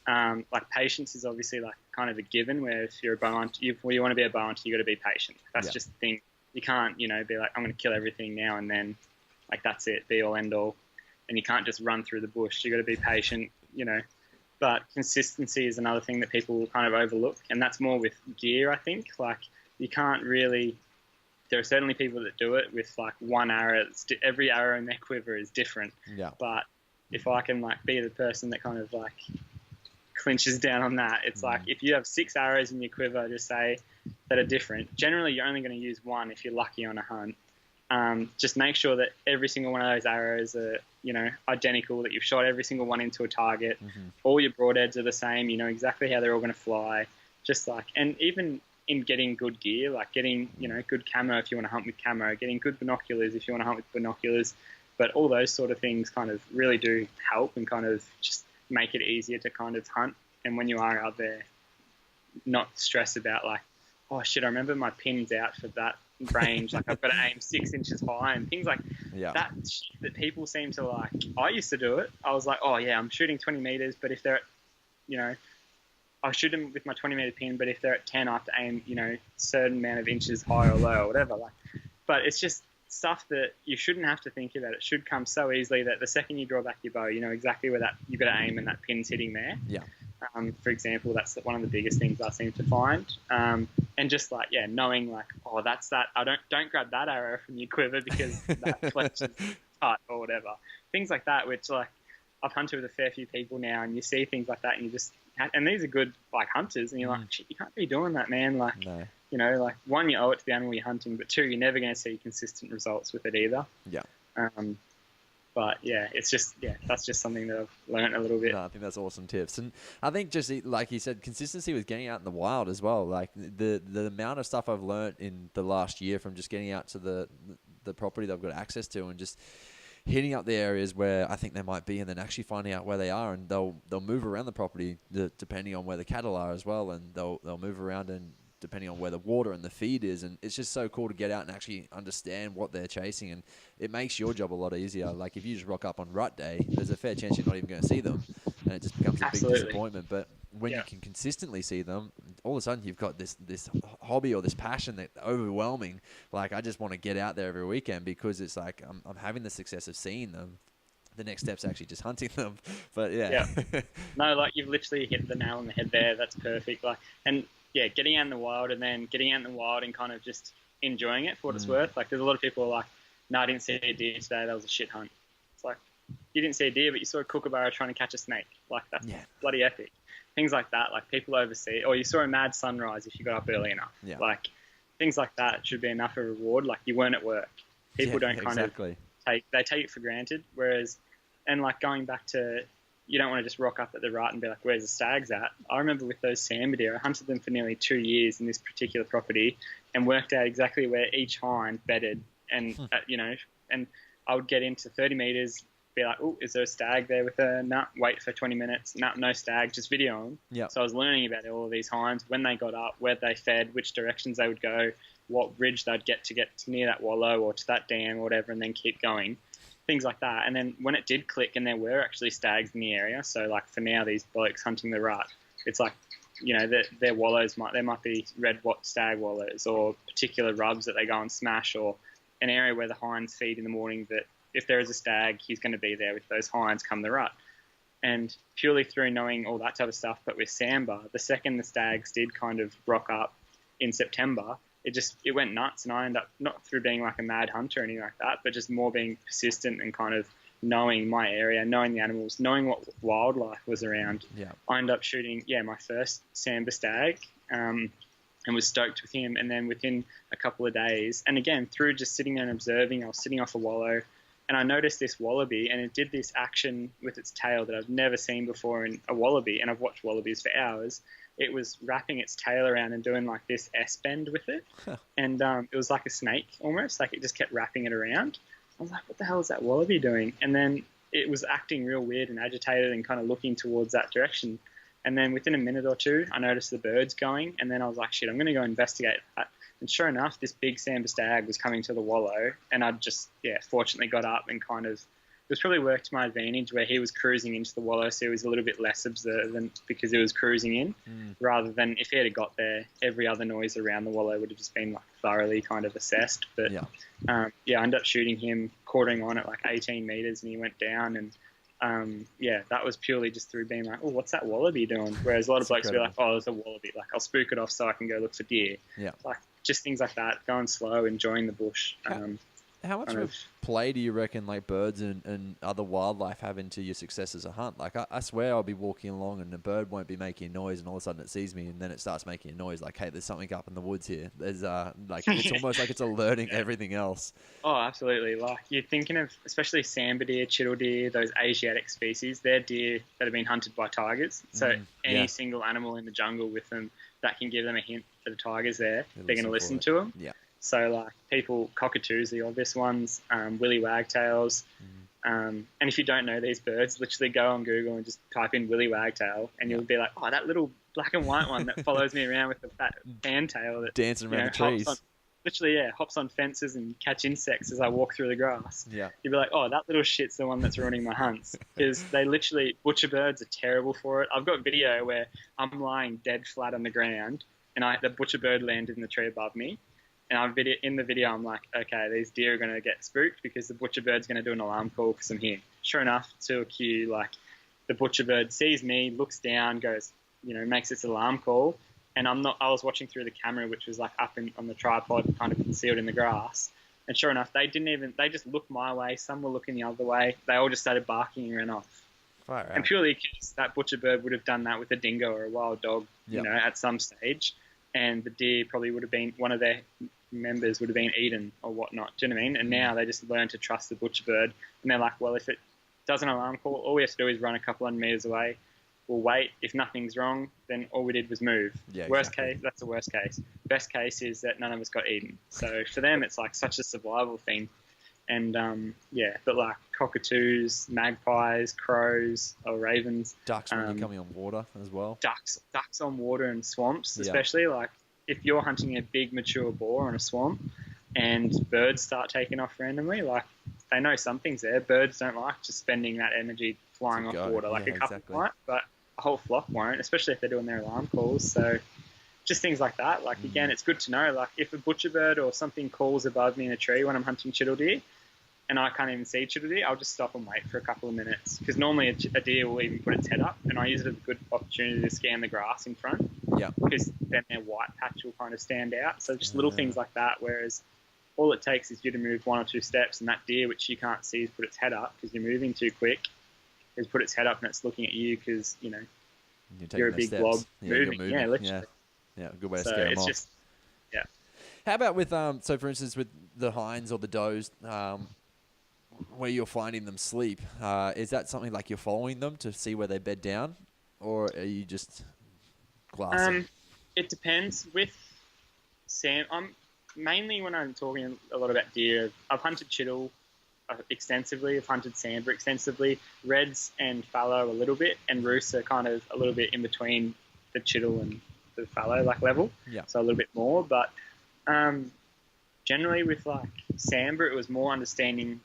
Like patience is obviously like kind of a given, where if you're a bow hunter, you want to be a bow hunter, you got to be patient. That's just the thing. You can't, be like, I'm going to kill everything now and then, like that's it, be all end all. And you can't just run through the bush. You got to be patient, But consistency is another thing that people kind of overlook, and that's more with gear, I think. Like you can't really. There are certainly people that do it with like one arrow. Every arrow in their quiver is different.
Yeah.
But if I can like be the person that kind of like clinches down on that, it's like if you have 6 arrows in your quiver, just say that are different. Generally, you're only going to use one if you're lucky on a hunt. Just make sure that every single one of those arrows are, identical, that you've shot every single one into a target. All your broadheads are the same. You know exactly how they're all going to fly. Just like, and even in getting good gear, like getting, good camo if you want to hunt with camo, getting good binoculars if you want to hunt with binoculars. But all those sort of things kind of really do help and kind of just make it easier to kind of hunt. And when you are out there, not stress about like, oh shit, I remember my pin's out for that range. Like I've got to aim 6 inches high and things like that shit that people seem to like. I used to do it. I was like, oh yeah, I'm shooting 20 meters, but if they're at, I shoot them with my 20 meter pin, but if they're at 10, I have to aim, certain amount of inches high or low or whatever. Like, but it's just stuff that you shouldn't have to think about. It should come so easily that the second you draw back your bow, you know exactly where that you've got to aim and that pin's hitting there.
Yeah.
For example, that's one of the biggest things I seem to find. And just like, knowing like, oh, that's that. Don't grab that arrow from your quiver because that fletch is cut or whatever. Things like that, which like I've hunted with a fair few people now, and you see things like that, and you just. And these are good like hunters, and you're like, shit, you can't be doing that, man. Like, like one, you owe it to the animal you're hunting, but 2, you're never going to see consistent results with it either.
Yeah.
But yeah, it's just that's just something that I've learned a little bit.
No, I think that's awesome tips, and I think just like you said, consistency with getting out in the wild as well. Like the amount of stuff I've learned in the last year from just getting out to the property that I've got access to, and just hitting up the areas where I think they might be, and then actually finding out where they are, and they'll move around the property depending on where the cattle are as well, and they'll move around and depending on where the water and the feed is, and it's just so cool to get out and actually understand what they're chasing, and it makes your job a lot easier. Like if you just rock up on rut day, there's a fair chance you're not even going to see them, and it just becomes a big disappointment. But when you can consistently see them, all of a sudden you've got this hobby or this passion that overwhelming. Like I just want to get out there every weekend because it's like I'm having the success of seeing them. the next step's actually just hunting them. But
Yeah. No, like you've literally hit the nail on the head there. That's perfect. Like, and yeah, getting out in the wild and kind of just enjoying it for what it's worth. Like, there's a lot of people who are like, no, I didn't see a deer today. That was a shit hunt. It's like, you didn't see a deer, but you saw a kookaburra trying to catch a snake. Like, that's bloody epic. Things like that, like people oversee, or you saw a mad sunrise if you got up early enough.
Yeah.
Like, things like that should be enough of a reward. Like, you weren't at work. People don't kind of take it for granted. Whereas, and like going back to, you don't want to just rock up at the rut and be like, where's the stags at? I remember with those sambar deer, I hunted them for nearly 2 years in this particular property and worked out exactly where each hind bedded. And, you know, and I would get into 30 meters, be like, oh, is there a stag there with her? No, wait for 20 minutes. No stag, just video them.
Yep.
So I was learning about all of these hinds, when they got up, where they fed, which directions they would go, what ridge they'd get to near that wallow or to that dam or whatever, and then keep going. Things like that. And then when it did click and there were actually stags in the area, so like for now these blokes hunting the rut, it's like, you know, their wallows might be red stag wallows or particular rubs that they go and smash, or an area where the hinds feed in the morning, that if there is a stag, he's going to be there with those hinds come the rut. And purely through knowing all that type of stuff, but with sambar, the second the stags did kind of rock up in September, it went nuts. And I ended up, not through being like a mad hunter or anything like that, but just more being persistent and kind of knowing my area, knowing the animals, knowing what wildlife was around.
Yeah.
I ended up shooting, my first sambar stag, and was stoked with him. And then within a couple of days, and again, through just sitting there and observing, I was sitting off a wallow, and I noticed this wallaby, and it did this action with its tail that I've never seen before in a wallaby, and I've watched wallabies for hours. It was wrapping its tail around and doing like this S-bend with it. And it was like a snake almost, like it just kept wrapping it around. I was like, what the hell is that wallaby doing? And then it was acting real weird and agitated and kind of looking towards that direction. And then within a minute or two, I noticed the birds going, and then I was like, shit, I'm going to go investigate that. And sure enough, this big sambar stag was coming to the wallow, and I just, fortunately got up and kind of, it was probably worked to my advantage where he was cruising into the wallow, so he was a little bit less observant because he was cruising in, rather than if he had got there, every other noise around the wallow would have just been like thoroughly kind of assessed. But I ended up shooting him, quartering on at like 18 meters, and he went down, and that was purely just through being like, oh, what's that wallaby doing? Whereas a lot of blokes would be like, oh, there's a wallaby. Like, I'll spook it off so I can go look for deer.
Yeah.
Like, just things like that, going slow, enjoying the bush.
How much of play do you reckon like birds and other wildlife have into your success as a hunt? Like, I swear I'll be walking along and a bird won't be making a noise, and all of a sudden it sees me and then it starts making a noise like, hey, there's something up in the woods here. There's like, it's almost like it's alerting everything else. Oh,
absolutely. Like, you're thinking of especially sambar deer, chital deer, those Asiatic species. They're deer that have been hunted by tigers. So any single animal in the jungle with them that can give them a hint that the tiger's there, they're going to listen to them.
Yeah.
So, like, people, cockatoos, the obvious ones, willy wagtails. And if you don't know these birds, literally go on Google and just type in willy wagtail, and you'll be like, oh, that little black and white one that follows me around with the fat fantail that
dancing around the trees.
Hops on fences and catch insects as I walk through the grass.
Yeah.
You'd be like, oh, that little shit's the one that's ruining my hunts. Because they literally, butcher birds are terrible for it. I've got video where I'm lying dead flat on the ground, and the butcher bird landed in the tree above me. And in the video, I'm like, okay, these deer are going to get spooked because the butcher bird's going to do an alarm call because I'm here. Sure enough, to a cue, like, the butcher bird sees me, looks down, goes, makes its alarm call. And I was watching through the camera, which was like up on the tripod, kind of concealed in the grass. And sure enough, they just looked my way. Some were looking the other way. They all just started barking and ran off.
Fire out.
And purely because that butcher bird would have done that with a dingo or a wild dog, at some stage. And the deer probably would have been, one of their members would have been eaten or whatnot. Do you know what I mean? And now they just learn to trust the butcher bird. And they're like, well, if it does an alarm call, all we have to do is run a couple of meters away. We'll wait. If nothing's wrong, then all we did was move.
Yeah,
worst case, that's the worst case. Best case is that none of us got eaten. So for them, it's like such a survival thing. And but like cockatoos, magpies, crows, or ravens.
Ducks when you're coming on water as well.
Ducks on water and swamps, especially. Like, if you're hunting a big mature boar on a swamp and birds start taking off randomly, like, they know something's there. Birds don't like just spending that energy flying off water. Like, a couple might, but a whole flock won't, especially if they're doing their alarm calls. So just things like that. Like, again, it's good to know, like, if a butcher bird or something calls above me in a tree when I'm hunting chital deer, and I can't even see chital deer, I'll just stop and wait for a couple of minutes, because normally a deer will even put its head up, and I use it as a good opportunity to scan the grass in front.
Yeah.
Because then their white patch will kind of stand out. So just little things like that. Whereas all it takes is you to move 1 or 2 steps, and that deer, which you can't see, has put its head up because you're moving too quick. Has put its head up and it's looking at you because you're a big blob moving. Yeah, literally.
Yeah, good way to
so
scare them
it's
off.
just
How about with so for instance with the hinds or the does, where you're finding them sleep, is that something like you're following them to see where they bed down, or are you just glassing?
It depends. With Sam, mainly when I'm talking a lot about deer, I've hunted chital extensively. I've hunted sambar extensively. Reds and fallow a little bit, and roosts are kind of a little bit in between the chital and the fallow level.
Yeah.
So a little bit more, but generally with like sambar, it was more understanding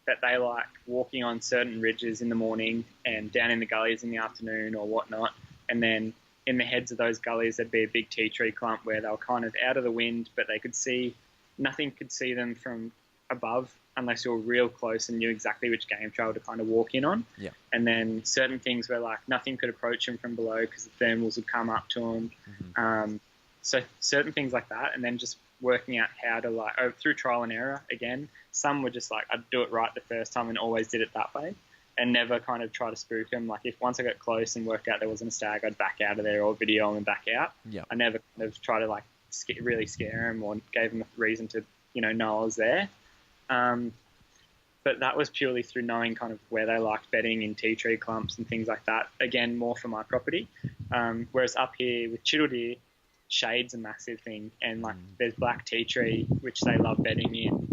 that they like walking on certain ridges in the morning and down in the gullies in the afternoon or whatnot, and then in the heads of those gullies there'd be a big tea tree clump where they were kind of out of the wind, but they could see, nothing could see them from above unless you were real close and knew exactly which game trail to kind of walk in on.
Yeah.
And then certain things where like nothing could approach them from below because the thermals would come up to them.
Mm-hmm.
So certain things like that, and then just working out how to through trial and error again. Some were just like, I'd do it right the first time and always did it that way and never kind of try to spook them. Like if once I got close and worked out there wasn't a stag, I'd back out of there or video them and back out.
Yeah.
I never kind of try to like really scare them or gave them a reason to, know I was there. But that was purely through knowing kind of where they liked bedding in tea tree clumps and things like that. Again, more for my property. Whereas up here with chital deer, shade's a massive thing, and like there's black tea tree which they love bedding in.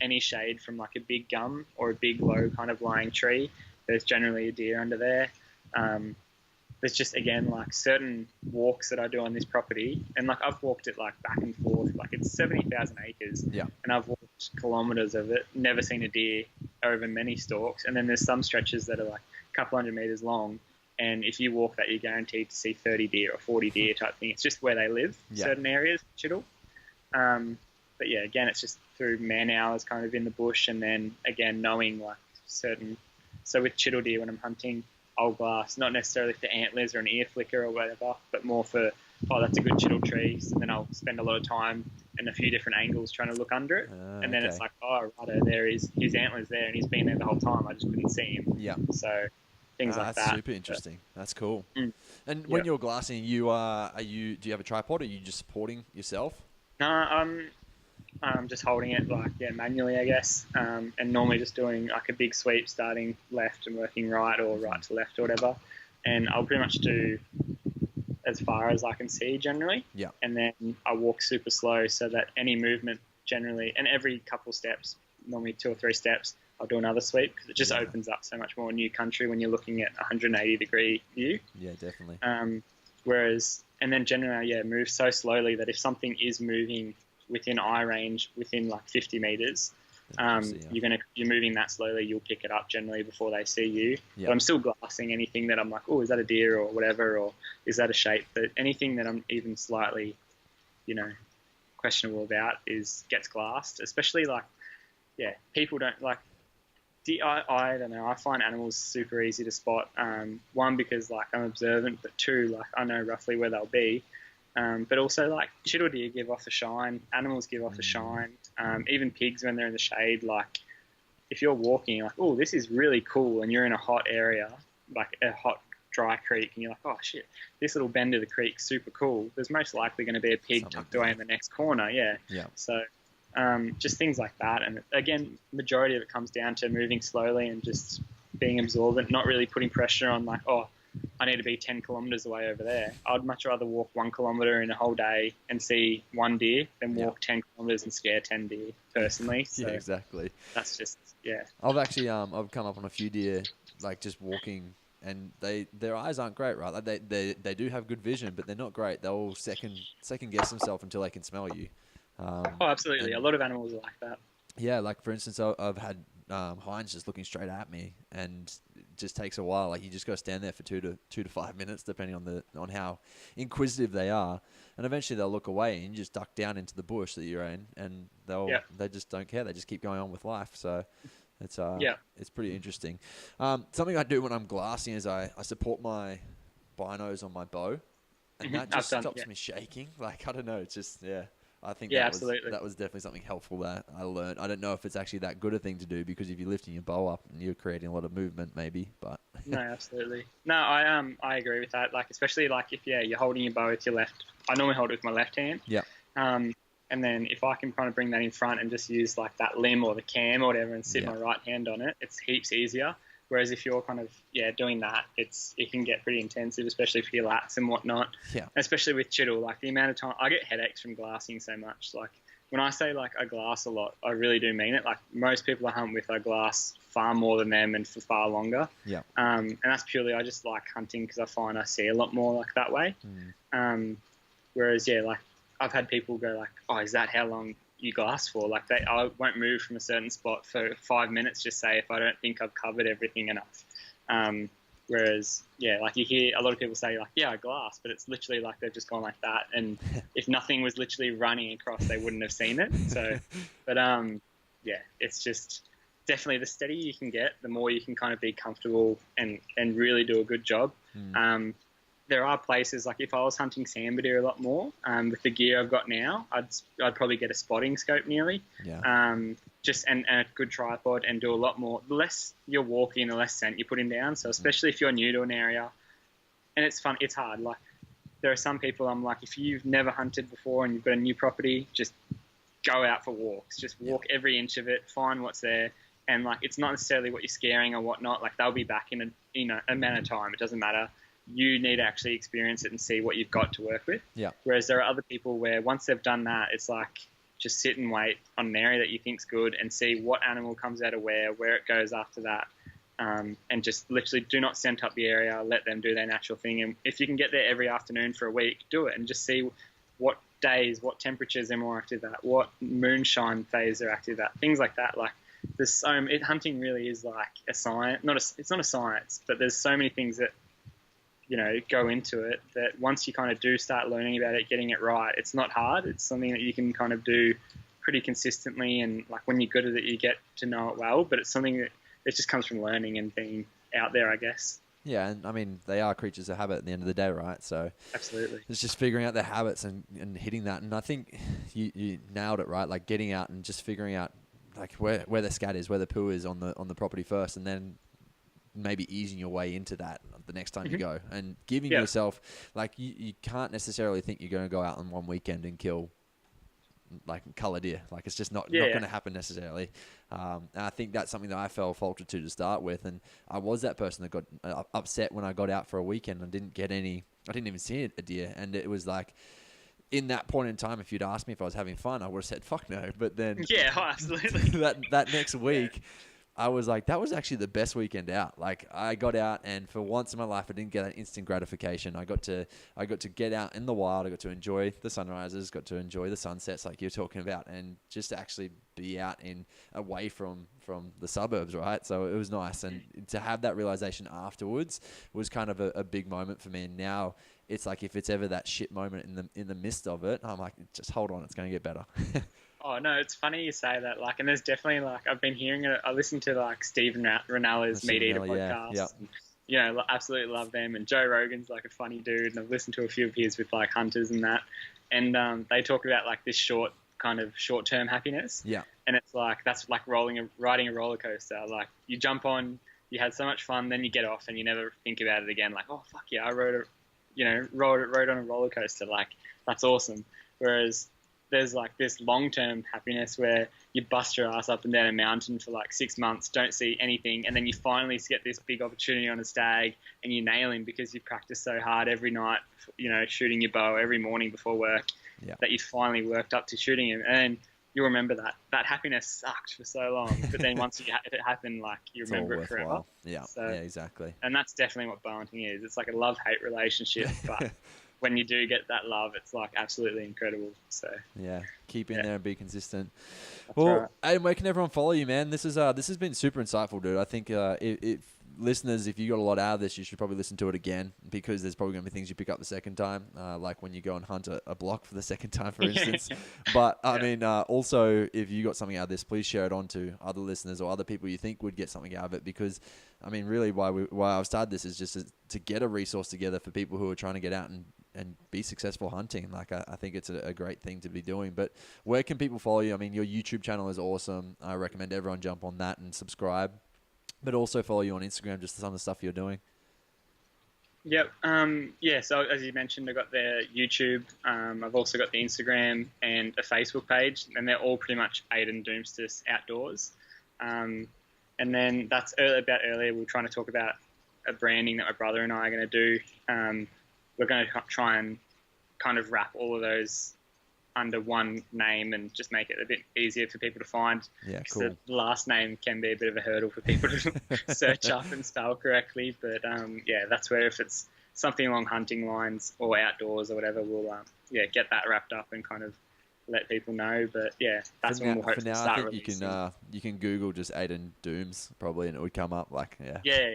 Any shade from like a big gum or a big low kind of lying tree, there's generally a deer under there. There's just again like certain walks that I do on this property, and like I've walked it like back and forth, like it's 70,000 acres, and I've walked kilometers of it, never seen a deer over many stalks, and then there's some stretches that are like a couple hundred meters long. And if you walk that, you're guaranteed to see 30 deer or 40 deer type thing. It's just where they live, certain areas, chital. But yeah, again, it's just through man hours kind of in the bush, and then again, knowing like certain. So with chital deer, when I'm hunting, I'll glass, not necessarily for antlers or an ear flicker or whatever, but more for, that's a good chital tree. So then I'll spend a lot of time in a few different angles trying to look under it. And then it's like, righto, there is his antlers there, and he's been there the whole time. I just couldn't see him.
Yeah.
So things like
that's
that.
super interesting. That's cool. And when you're glassing, do you have a tripod, or are you just supporting yourself?
No, I'm just holding it manually, I guess, and normally just doing like a big sweep starting left and working right or right to left or whatever. And I'll pretty much do as far as I can see generally. Yeah. And then I walk super slow so that any movement generally, and every couple steps, normally 2 or 3 steps, I'll do another sweep because it just opens up so much more new country when you're looking at 180-degree view. Yeah, definitely. Whereas, and then generally, move so slowly that if something is moving within eye range, within like 50 meters, you're moving that slowly, you'll pick it up generally before they see you. Yep. But I'm still glassing anything that I'm like, oh, is that a deer or whatever, or is that a shape? But anything that I'm even slightly, questionable about gets glassed, especially people don't like. I don't know. I find animals super easy to spot. One, because I'm observant, but two, I know roughly where they'll be. But also chital deer give off a shine. Animals give off a shine. Even pigs when they're in the shade. If you're walking, you're like, oh, this is really cool, and you're in a hot area, like a hot dry creek, and you're like, oh shit, this little bend of the creek's super cool. There's most likely going to be a pig tucked away in the next corner. Yeah. So. Just things like that, and again, majority of it comes down to moving slowly and just being absorbent, not really putting pressure on I need to be 10 kilometers away over there. I'd much rather walk 1 kilometer in a whole day and see 1 deer than walk 10 kilometers and scare 10 deer personally. So
exactly.
That's just
I've actually I've come up on a few deer just walking, and their eyes aren't great, right? They do have good vision, but they're not great. They'll second guess themselves until they can smell you.
Absolutely. A lot of animals are like that.
Yeah, for instance, I've had hinds just looking straight at me, and it just takes a while. You just got to stand there for 2 to 5 minutes, depending on how inquisitive they are, and eventually they'll look away and you just duck down into the bush that you're in, and they just don't care. They just keep going on with life. So It's pretty interesting. Something I do when I'm glassing is I support my binos on my bow, and that just stops me shaking. Like, I don't know, it's just, I think that was definitely something helpful that I learned. I don't know if it's actually that good a thing to do, because if you're lifting your bow up and you're creating a lot of movement, maybe, but
no, absolutely. No, I agree with that. Like, especially like if you're holding your bow with your left. I normally hold it with my left hand.
Yeah.
And then if I can kind of bring that in front and just use like that limb or the cam or whatever and sit my right hand on it, it's heaps easier. Whereas if you're kind of doing that, it can get pretty intensive, especially for your lats and whatnot.
Yeah.
Especially with chittle, like the amount of time I get headaches from glassing so much. Like when I say like I glass a lot, I really do mean it. Like most people I hunt with, I glass far more than them and for far longer.
Yeah.
And that's purely I just like hunting because I find I see a lot more like that way. Whereas like I've had people go like, oh, is that how long you glass for? Like I won't move from a certain spot for 5 minutes, just say if I don't think I've covered everything enough. Whereas, like you hear a lot of people say like, I glass, but it's literally like they've just gone like that. And if nothing was literally running across, they wouldn't have seen it. So, but it's just definitely the steadier you can get, the more you can kind of be comfortable and really do a good job. There are places like if I was hunting sand deer a lot more with the gear I've got now, I'd probably get a spotting scope nearly, and a good tripod and do a lot more. The less you're walking, the less scent you're putting down. So especially if you're new to an area, and it's fun, it's hard. Like there are some people I'm like, if you've never hunted before and you've got a new property, just go out for walks. Just walk every inch of it, find what's there, and like it's not necessarily what you're scaring or whatnot. Like they'll be back in a amount of time. It doesn't matter. You need to actually experience it and see what you've got to work with.
Yeah.
Whereas there are other people where once they've done that, it's like just sit and wait on an area that you think's good and see what animal comes out of where it goes after that, and just literally do not scent up the area. Let them do their natural thing. And if you can get there every afternoon for a week, do it and just see what days, what temperatures they're more active at, what moonshine phase they're active at, things like that. Like there's hunting really is like a science. It's not a science, but there's so many things that go into it that once you kind of do start learning about it, getting it right, it's not hard. It's something that you can kind of do pretty consistently, and like when you're good at it, you get to know it well, but it's something that it just comes from learning and being out there, I guess.
Yeah, and I mean, they are creatures of habit at the end of the day, right? So
absolutely,
it's just figuring out their habits and hitting that. And I think you nailed it, right? Like getting out and just figuring out like where the scat is, where the poo is on the property first, and then maybe easing your way into that the next time you go, and giving yourself, like you can't necessarily think you're going to go out on one weekend and kill like colour deer. Like it's just not going to happen necessarily. And I think that's something that I fell faltered to start with, and I was that person that got upset when I got out for a weekend and didn't even see a deer. And it was like, in that point in time, if you'd asked me if I was having fun, I would have said fuck no. But then
absolutely.
that next week, I was like, that was actually the best weekend out. Like I got out, and for once in my life, I didn't get that instant gratification. I got to get out in the wild. I got to enjoy the sunrises, got to enjoy the sunsets, like you're talking about, and just actually be out away from the suburbs, right? So it was nice, and to have that realization afterwards was kind of a big moment for me. And now it's like, if it's ever that shit moment in the midst of it, I'm like, just hold on, it's going to get better.
Oh no, it's funny you say that. Like, and there's definitely like I've been hearing it. I listened to like Stephen Ranella's Meat Eater podcast. And, absolutely love them. And Joe Rogan's like a funny dude, and I've listened to a few of his with like hunters and that. And they talk about like this short-term happiness. Yeah. And it's like that's like riding a roller coaster. Like you jump on, you had so much fun, then you get off, and you never think about it again. Like, oh fuck yeah, I rode on a roller coaster. Like that's awesome. Whereas there's like this long-term happiness where you bust your ass up and down a mountain for like 6 months, don't see anything, and then you finally get this big opportunity on a stag and you nail him because you practice so hard every night, shooting your bow every morning before work, that you finally worked up to shooting him. And you'll remember that happiness sucked for so long, but then once it happened, like you remember it forever.
Yeah, so, yeah, exactly.
And that's definitely what bowhunting is. It's like a love-hate relationship, but when you do get that love, it's like absolutely incredible. So
yeah, keep in there and be consistent.
That's right.
Ayden, where can everyone follow you, man? This has been super insightful, dude. I think listeners, if you got a lot out of this, you should probably listen to it again, because there's probably going to be things you pick up the second time, like when you go and hunt a block for the second time, for instance. But I mean, also, if you got something out of this, please share it on to other listeners or other people you think would get something out of it, because I mean, really, why I've started this is just to get a resource together for people who are trying to get out and be successful hunting. Like, I think it's a great thing to be doing. But where can people follow you? I mean, your YouTube channel is awesome. I recommend everyone jump on that and subscribe, but also follow you on Instagram, just some of the stuff you're doing.
Yep. So as you mentioned, I've got the YouTube. I've also got the Instagram and a Facebook page, and they're all pretty much Ayden Doumtsis Outdoors. And then that's earlier, we were trying to talk about a branding that my brother and I are going to do. We're going to try and kind of wrap all of those under one name and just make it a bit easier for people to find.
Yeah, cool.
The last name can be a bit of a hurdle for people to search up and spell correctly. But that's where, if it's something along hunting lines or outdoors or whatever, we'll get that wrapped up and kind of let people know. But that's when we'll hope to start
I think
releasing.
you can Google just Ayden Dooms probably, and it would come up. Like,
Yeah,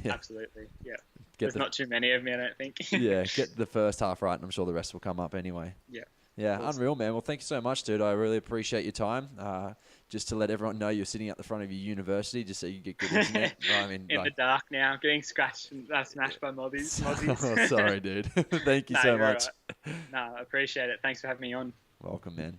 absolutely. Yeah. There's not too many of me, I don't think.
Get the first half right, and I'm sure the rest will come up anyway. Yeah, awesome. Unreal, man. Well, thank you so much, dude. I really appreciate your time. Just to let everyone know, you're sitting at the front of your university just so you get good internet. I mean,
in the dark now, getting scratched and smashed by mozzies.
Oh, sorry, dude. Thank you so much.
Right. No, I appreciate it. Thanks for having me on.
Welcome, man.